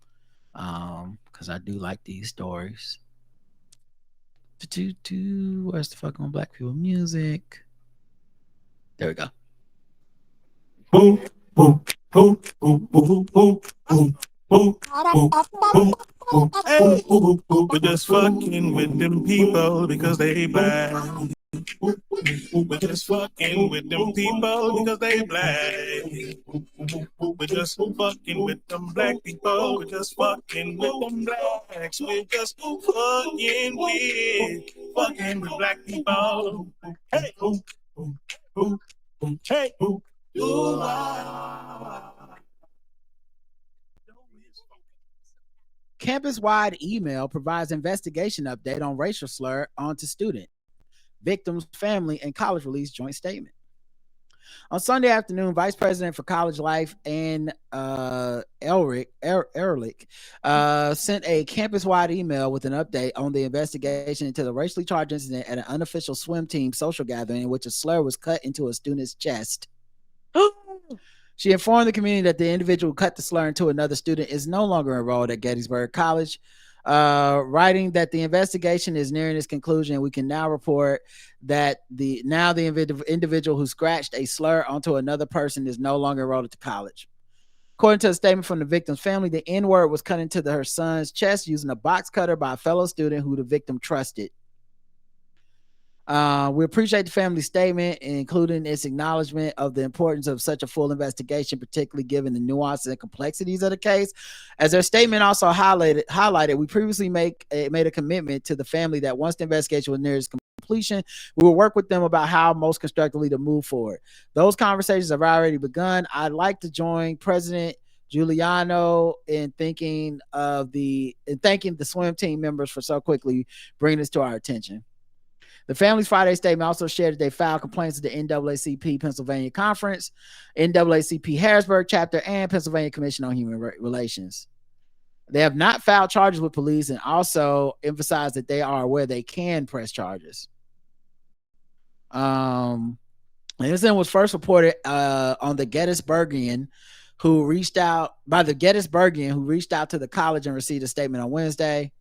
Because I do like these stories. Where's the fucking black people music? There we go. Boom, boom, boom, boom, boom, boom, boom. Hey, we're just fucking with them people because they black. We're just fucking with them people because they black. We're just fucking with them black people. We're just fucking with them blacks. We're just fucking with black people. Hey, hey, Campus-wide email provides investigation update on racial slur onto student. Victim's family and college release joint statement. On Sunday afternoon, Vice President for College Life Ann Ehrlich sent a campus-wide email with an update on the investigation into the racially charged incident at an unofficial swim team social gathering in which a slur was cut into a student's chest. She informed the community that the individual who cut the slur into another student is no longer enrolled at Gettysburg College, writing that the investigation is nearing its conclusion. We can now report that the individual who scratched a slur onto another person is no longer enrolled at the college. According to a statement from the victim's family, the N-word was cut into her son's chest using a box cutter by a fellow student who the victim trusted. We appreciate the family's statement, including its acknowledgement of the importance of such a full investigation, particularly given the nuances and complexities of the case. As their statement also highlighted, we previously made a commitment to the family that once the investigation was near its completion, we will work with them about how most constructively to move forward. Those conversations have already begun. I'd like to join President Giuliano in thanking the swim team members for so quickly bringing this to our attention. The family's Friday statement also shared that they filed complaints to the NAACP Pennsylvania Conference, NAACP Harrisburg chapter, and Pennsylvania Commission on Human Relations. They have not filed charges with police and also emphasized that they are aware they can press charges. And this incident was first reported on the Gettysburgian, who reached out to the college and received a statement on Wednesday.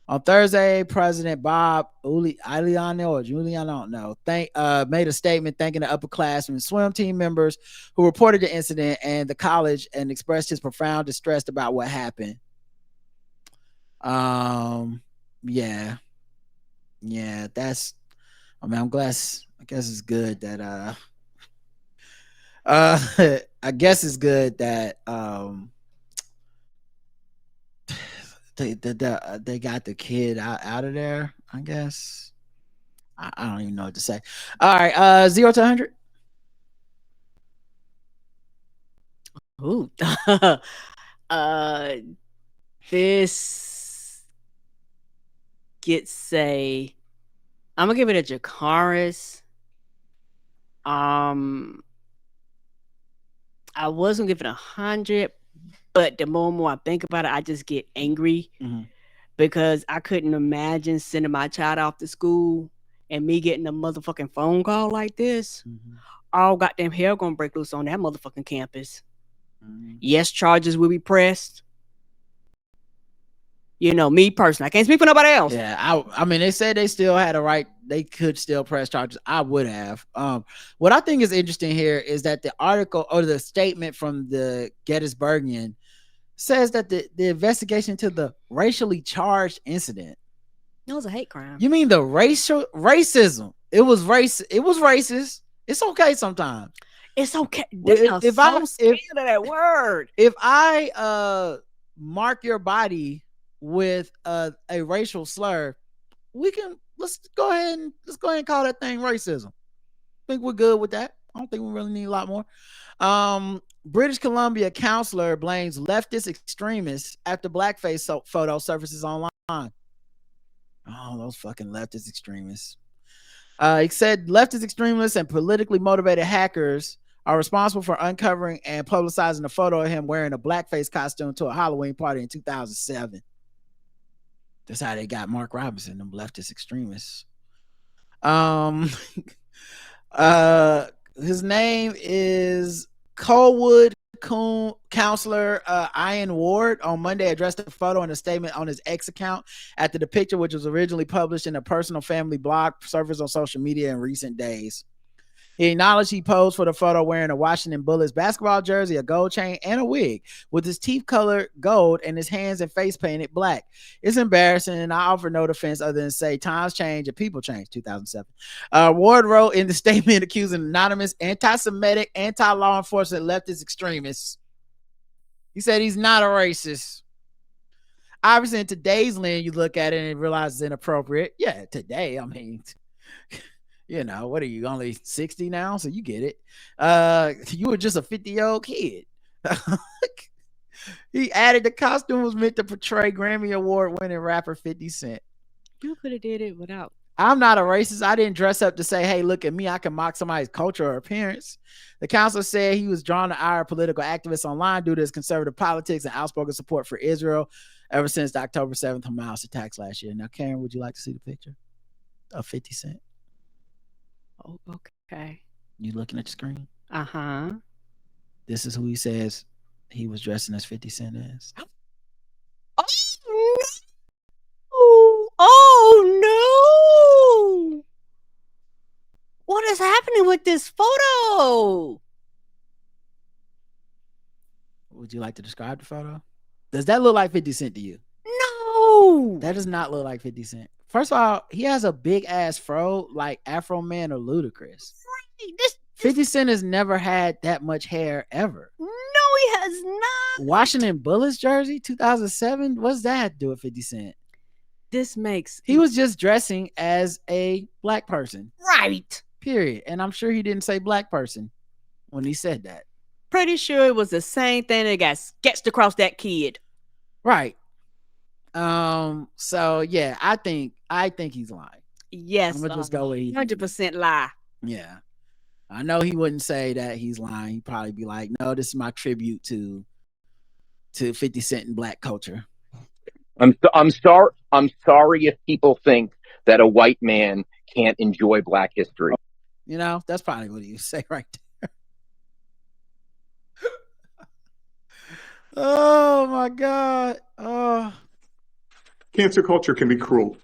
On Thursday, President Bob Giuliano, I don't know, made a statement thanking the upperclassmen swim team members who reported the incident and the college and expressed his profound distress about what happened. Yeah, that's, I'm glad, I guess it's good that, I guess it's good that, they got the kid out of there, I guess. I don't even know what to say. All right, 0 to 100. Ooh. This gets I'm gonna give it a Jakaris. I was gonna give it 100, but the more and more I think about it, I just get angry because I couldn't imagine sending my child off to school and me getting a motherfucking phone call like this. All goddamn hell gonna break loose on that motherfucking campus. Yes, charges will be pressed. You know, me personally, I can't speak for nobody else. Yeah, I mean, they said they still had a right. They could still press charges. I would have. What I think is interesting here is that the article or the statement from the Gettysburgian says that the investigation into the racially charged incident. It was a hate crime. You mean the racism? It was racist. It's okay sometimes. It's okay. If I'm scared of that word. If I mark your body with a racial slur, let's go ahead and call that thing racism. I think we're good with that. I don't think we really need a lot more. British Columbia councillor blames leftist extremists after blackface photo surfaces online. Oh, those fucking leftist extremists. He said leftist extremists and politically motivated hackers are responsible for uncovering and publicizing a photo of him wearing a blackface costume to a Halloween party in 2007. That's how they got Mark Robinson, them leftist extremists. His name is Colwood councillor Ian Ward on Monday addressed the photo in a statement on his X account after the picture, which was originally published in a personal family blog, surfaced on social media in recent days. He acknowledged he posed for the photo wearing a Washington Bullets basketball jersey, a gold chain, and a wig, with his teeth colored gold and his hands and face painted black. It's embarrassing, and I offer no defense other than say times change and people change. 2007. Ward wrote in the statement accusing anonymous anti-Semitic, anti-law enforcement leftist extremists. He said he's not a racist. Obviously, in today's lens, you look at it and realize it's inappropriate. Yeah, today, I mean... You know, what are you, only 60 now? So you get it. You were just a 50-year-old kid. He added the costume was meant to portray Grammy Award winning rapper 50 Cent. You could have did it without. I'm not a racist. I didn't dress up to say, hey, look at me. I can mock somebody's culture or appearance. The counselor said he was drawn to our political activists online due to his conservative politics and outspoken support for Israel ever since the October 7th Hamas attacks last year. Now, Karen, would you like to see the picture of 50 Cent? Oh, okay. You looking at your screen? Uh-huh. This is who he says he was dressing as 50 Cent as. Oh no! What is happening with this photo? Would you like to describe the photo? Does that look like 50 Cent to you? No! That does not look like 50 Cent. First of all, he has a big ass fro like Afro Man or Ludacris. Right. 50 Cent has never had that much hair ever. No, he has not. Washington Bullets jersey, 2007. What's that have to do with 50 Cent? He was just dressing as a black person. Right. Period. And I'm sure he didn't say black person when he said that. Pretty sure it was the same thing that got sketched across that kid. Right. So yeah, I think he's lying. Yes. I'm gonna just go with 100% lie. Yeah. I know he wouldn't say that he's lying. He'd probably be like, no, this is my tribute to 50 Cent and black culture. I'm sorry if people think that a white man can't enjoy black history. You know, that's probably what you say right there. Oh my God. Oh. Cancer culture can be cruel.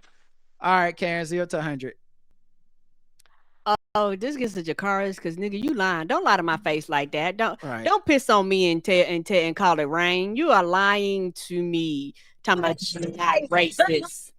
All right, Karen, 0 to 100. Oh, this gets to Jakari's because nigga, you lying. Don't lie to my face like that. Don't piss on me and call it rain. You are lying to me. Talking about you're not racist.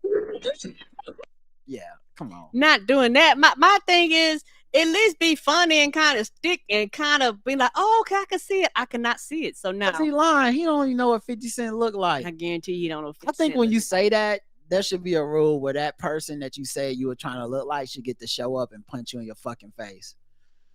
Yeah, come on. Not doing that. My thing is at least be funny and kind of stick and kind of be like, oh, okay, I can see it. I cannot see it. So now he lying. He don't even know what 50 Cent look like. I guarantee you don't know. I think when you say that, there should be a rule where that person that you say you were trying to look like should get to show up and punch you in your fucking face.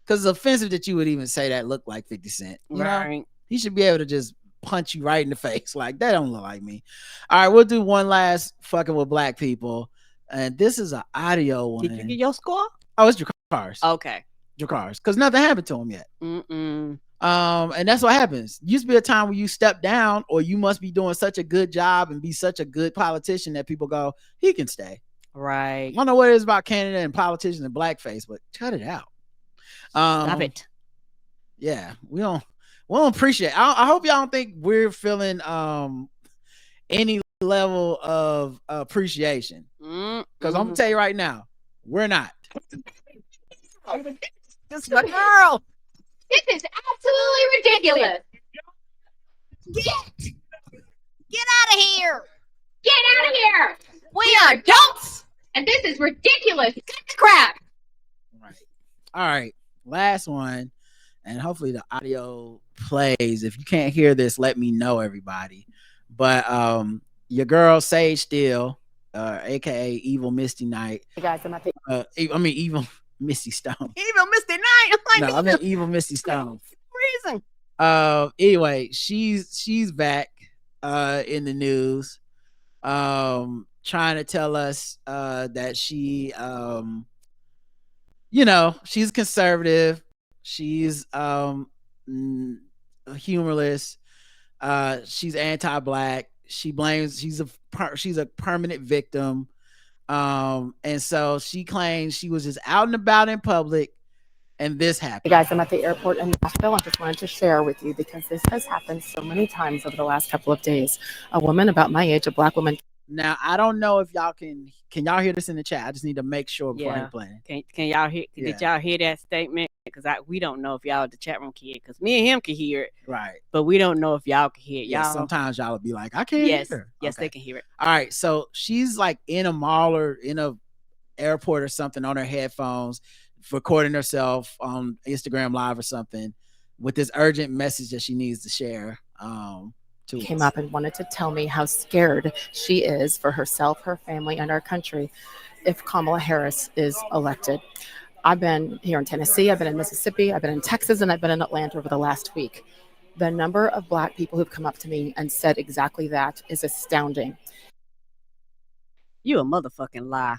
Because it's offensive that you would even say that look like 50 Cent. You know? He should be able to just punch you right in the face. Like, that don't look like me. All right, we'll do one last fucking with black people. And this is an audio one. Did you get your score? Oh, it's Jakari's. Okay. Jakari's. Because nothing happened to him yet. Mm-mm. And that's what happens. Used to be a time where you step down or you must be doing such a good job and be such a good politician that people go, he can stay. Right. I don't know what it is about Canada and politicians and blackface, but cut it out. Stop it. Yeah, we don't appreciate. I hope y'all don't think we're feeling any level of appreciation. Because I'm gonna tell you right now, we're not. This is my girl. This is absolutely ridiculous. of here. Get out of here. We are adults. And this is ridiculous. Cut the crap. Right. All right. Last one. And hopefully the audio plays. If you can't hear this, let me know, everybody. But your girl Sage Steele, aka Evil Misty Knight. Hey guys, I'm at the Evil Misty Stone. Evil Misty Knight. No, I meant Evil Misty Stone. Reason. Anyway, she's back in the news, trying to tell us that she she's conservative, she's humorless, she's anti-black, she's a permanent victim, and so she claims she was just out and about in public and this happened. Hey guys, I'm at the airport in Nashville. I just wanted to share with you because this has happened so many times over the last couple of days. A woman about my age, a black woman. Now, I don't know if y'all can y'all hear this in the chat? I just need to make sure before I play. Can y'all hear? Yeah. Did y'all hear that statement? Because we don't know if y'all at the chat room can hear it. Because me and him can hear it, right? But we don't know if y'all can hear it. Yeah, sometimes y'all will be like, I can't hear. Yes, they can hear it. All right, so she's like in a mall or in a airport or something on her headphones, recording herself on Instagram Live or something with this urgent message that she needs to share. Came up and wanted to tell me how scared she is for herself, her family, and our country if Kamala Harris is elected. I've been here in Tennessee, I've been in Mississippi, I've been in Texas, and I've been in Atlanta over the last week. The number of black people who've come up to me and said exactly that is astounding. You a motherfucking lie.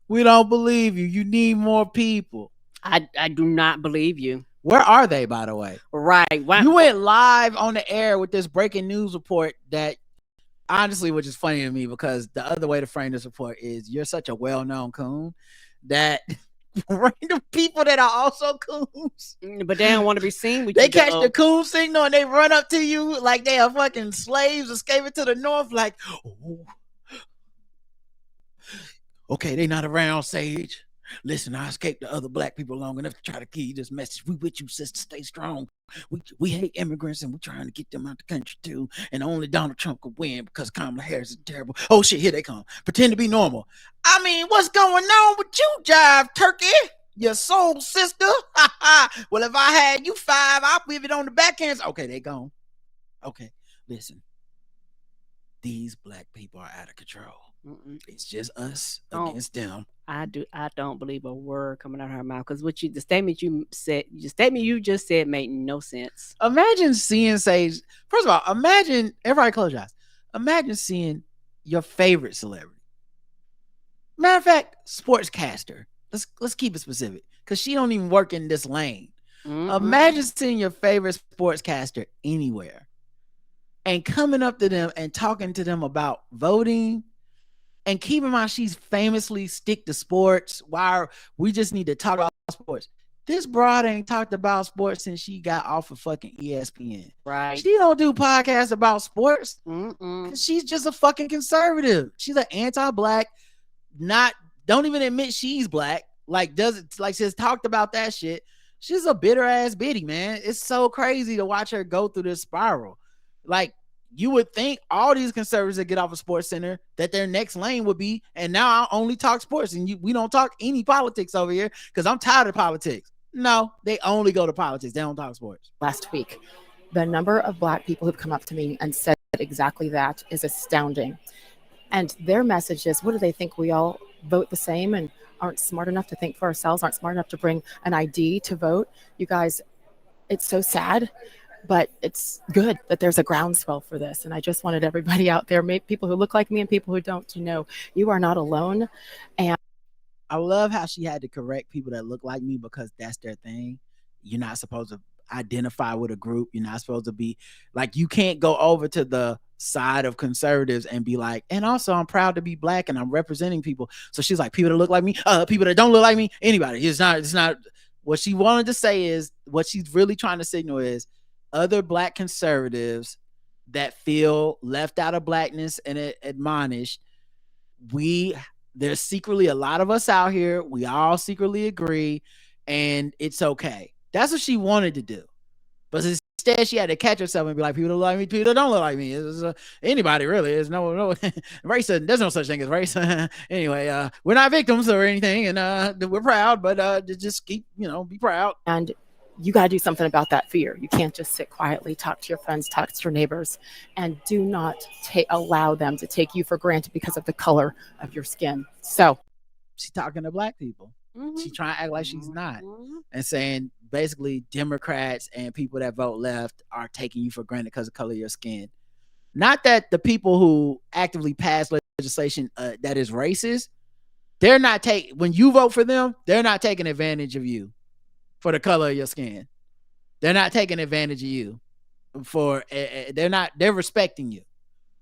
We don't believe you. You need more people. I do not believe you. Where are they, by the way? Right. You went live on the air with this breaking news report that honestly, which is funny to me because the other way to frame this report is you're such a well-known coon that random people that are also coons, but they don't want to be seen with they you. They catch the coon signal and they run up to you like they are fucking slaves escaping to the north. Like, oh, okay, they not around, Sage. Listen, I escaped the other black people long enough to try to give you this message. We with you, sister. Stay strong. We hate immigrants and we're trying to get them out the country too. And only Donald Trump could win because Kamala Harris is terrible. Oh shit, here they come. Pretend to be normal. I mean, what's going on with you, Jive Turkey? Your soul sister? Well, if I had you five, I'll leave it on the backhands. Okay, they gone. Okay, listen. These black people are out of control. It's just us against them. I don't believe a word coming out of her mouth because the statement you just said made no sense. Imagine seeing Sage. First of all, everybody close your eyes. Imagine seeing your favorite celebrity. Matter of fact, sportscaster. Let's keep it specific because she don't even work in this lane. Imagine seeing your favorite sportscaster anywhere and coming up to them and talking to them about voting. And keep in mind, she's famously stick to sports. Why we just need to talk about sports. This broad ain't talked about sports since she got off of fucking ESPN. Right. She don't do podcasts about sports. She's just a fucking conservative. She's an anti-black, don't even admit she's black. She's talked about that shit. She's a bitter ass bitty, man. It's so crazy to watch her go through this spiral. Like, you would think all these conservatives that get off of Sports Center that their next lane would be, and now I only talk sports and we don't talk any politics over here because I'm tired of politics. No, they only go to politics. They don't talk sports. Last week, the number of black people who've come up to me and said exactly that is astounding. And their message is, what do they think? We all vote the same and aren't smart enough to think for ourselves, aren't smart enough to bring an ID to vote. You guys, it's so sad. But it's good that there's a groundswell for this. And I just wanted everybody out there, people who look like me and people who don't, to know you are not alone. And I love how she had to correct people that look like me because that's their thing. You're not supposed to identify with a group. You're not supposed to be like, you can't go over to the side of conservatives and be like, and also I'm proud to be black and I'm representing people. So she's like, people that look like me, people that don't look like me, anybody. It's not what she wanted to say. Is what she's really trying to signal is other black conservatives that feel left out of blackness and admonished. There's secretly a lot of us out here. We all secretly agree, and it's okay. That's what she wanted to do. But instead, she had to catch herself and be like, people don't like me, people don't look like me. It's anybody really. There's no race. There's no such thing as race. Anyway, we're not victims or anything, and we're proud, but just keep, be proud. And you got to do something about that fear. You can't just sit quietly, talk to your friends, talk to your neighbors, and do not allow them to take you for granted because of the color of your skin. So she's talking to black people. Mm-hmm. She's trying to act like she's not, and saying basically Democrats and people that vote left are taking you for granted because of the color of your skin. Not that the people who actively pass legislation that is racist, they're not when you vote for them, they're not taking advantage of you for the color of your skin. They're not taking advantage of you for they're respecting you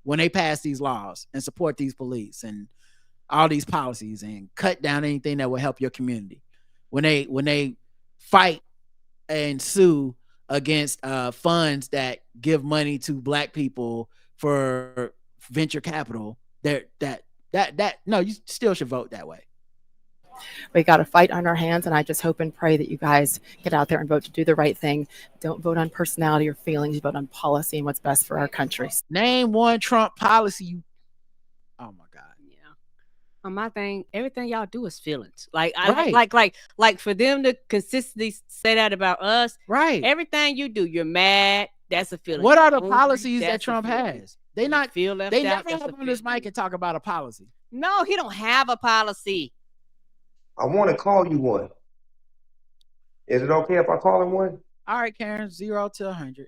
when they pass these laws and support these police and all these policies and cut down anything that will help your community. When they fight and sue against funds that give money to black people for venture capital, no, you still should vote that way. We got a fight on our hands, and I just hope and pray that you guys get out there and vote to do the right thing. Don't vote on personality or feelings. Vote on policy and what's best for our country. Name one Trump policy. Oh my God. Yeah. On my thing, everything y'all do is feelings. Like for them to consistently say that about us. Right. Everything you do, you're mad. That's a feeling. What are the policies that Trump has? They never have on this mic and talk about a policy. No, he don't have a policy. I want to call you one. Is it okay if I call him one? All right, Karen, 0 to 100.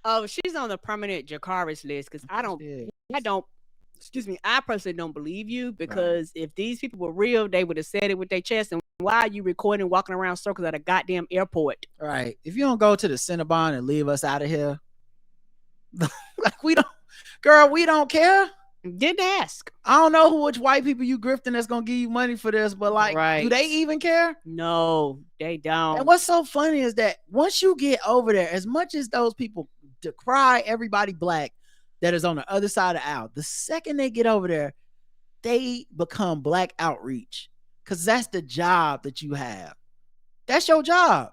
Oh, she's on the permanent Jakaris list because I personally don't believe you, because if these people were real, they would have said it with their chest. And why are you recording, walking around circles at a goddamn airport? Right. If you don't go to the Cinnabon and leave us out of here, like we don't care. Didn't ask. I don't know which white people you grifting that's gonna give you money for this, but do they even care? No, they don't. And what's so funny is that once you get over there, as much as those people decry everybody black that is on the other side of the aisle, the second they get over there, they become black outreach, because that's the job that you have. That's your job.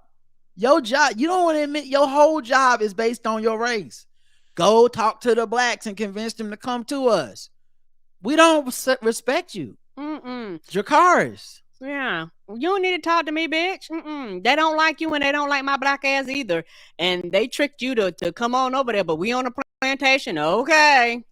Your job. You don't want to admit your whole job is based on your race. Go talk to the blacks and convince them to come to us. We don't respect you. Jakaris. Yeah. You don't need to talk to me, bitch. They don't like you, and they don't like my black ass either. And they tricked you to come on over there, but we on a plantation. Okay.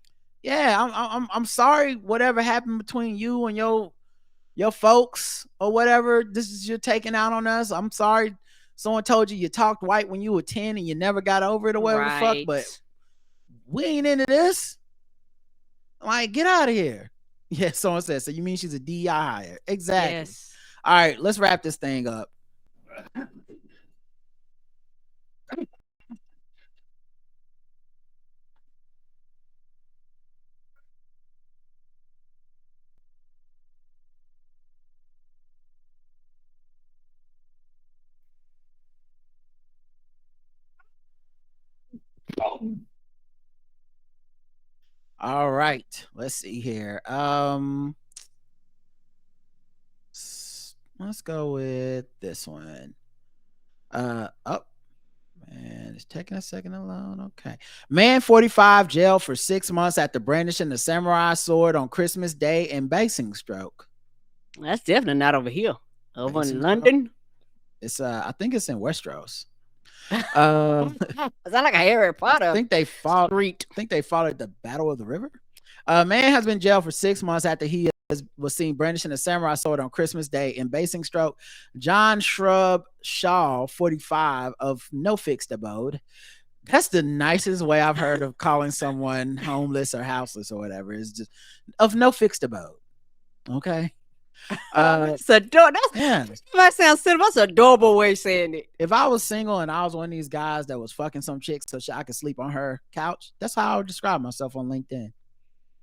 Yeah, I'm sorry whatever happened between you and your folks or whatever. This is you're taking out on us. I'm sorry someone told you talked white when you were 10 and you never got over it or whatever the fuck, but we ain't into this. Like, get out of here. Yeah, someone said, so you mean she's a DEI hire? Exactly. Yes. All right, let's wrap this thing up. All right, let's see here. Let's go with this one. Man, it's taking a second alone. Okay. Man 45 jail for 6 months after brandishing the samurai sword on Christmas Day in Basingstoke. That's definitely not over here. Over in London. It's I think it's in Westeros. Is that like a Harry Potter? I think they fought at the Battle of the River. Man has been jailed for 6 months after he was seen brandishing a samurai sword on Christmas Day in Basingstoke. John Shrub Shaw, 45, of No Fixed Abode. That's the nicest way I've heard of calling someone homeless or houseless or whatever. Is just of No Fixed Abode. Okay. That's adorable. That sounds simple. That's an adorable way of saying it. If I was single and I was one of these guys that was fucking some chick so I could sleep on her couch, that's how I would describe myself on LinkedIn.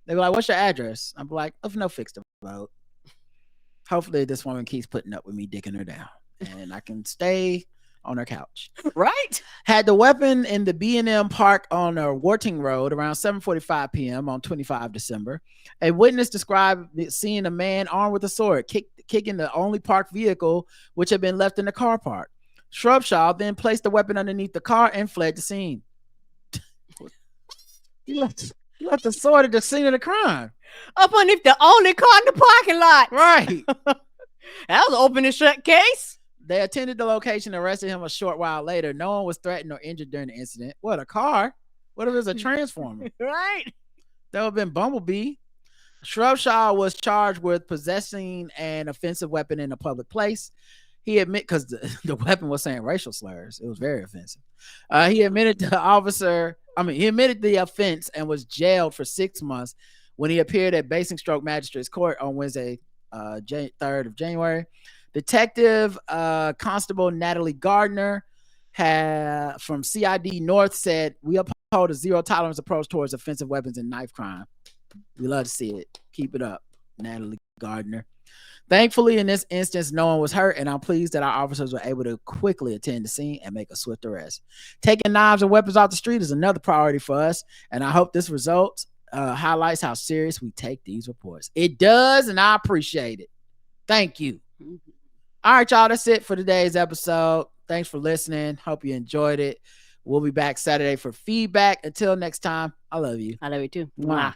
They'd be like, what's your address? I'm like, of No Fixed Abode. Hopefully this woman keeps putting up with me dicking her down and I can stay on her couch. Right? Had the weapon in the B&M Park on Worting Road around 7:45 p.m. on 25 December. A witness described seeing a man armed with a sword kicking the only parked vehicle which had been left in the car park. Shrubshaw then placed the weapon underneath the car and fled the scene. He left the sword at the scene of the crime. Up underneath the only car in the parking lot. Right. That was an open and shut case. They attended the location and arrested him a short while later. No one was threatened or injured during the incident. What, a car? What if it was a transformer? Right. That would have been Bumblebee. Shrubshaw was charged with possessing an offensive weapon in a public place. He admitted, because the weapon was saying racial slurs. It was very offensive. He admitted the offense and was jailed for 6 months when he appeared at Basingstoke Magistrates Court on Wednesday, 3rd of January. Detective Constable Natalie Gardner from CID North said, "We uphold a zero tolerance approach towards offensive weapons and knife crime." We love to see it. Keep it up, Natalie Gardner. Thankfully, in this instance, no one was hurt, and I'm pleased that our officers were able to quickly attend the scene and make a swift arrest. Taking knives and weapons off the street is another priority for us, and I hope this result highlights how serious we take these reports. It does, and I appreciate it. Thank you. All right, y'all, that's it for today's episode. Thanks for listening. Hope you enjoyed it. We'll be back Saturday for feedback. Until next time, I love you. I love you too. Mwah.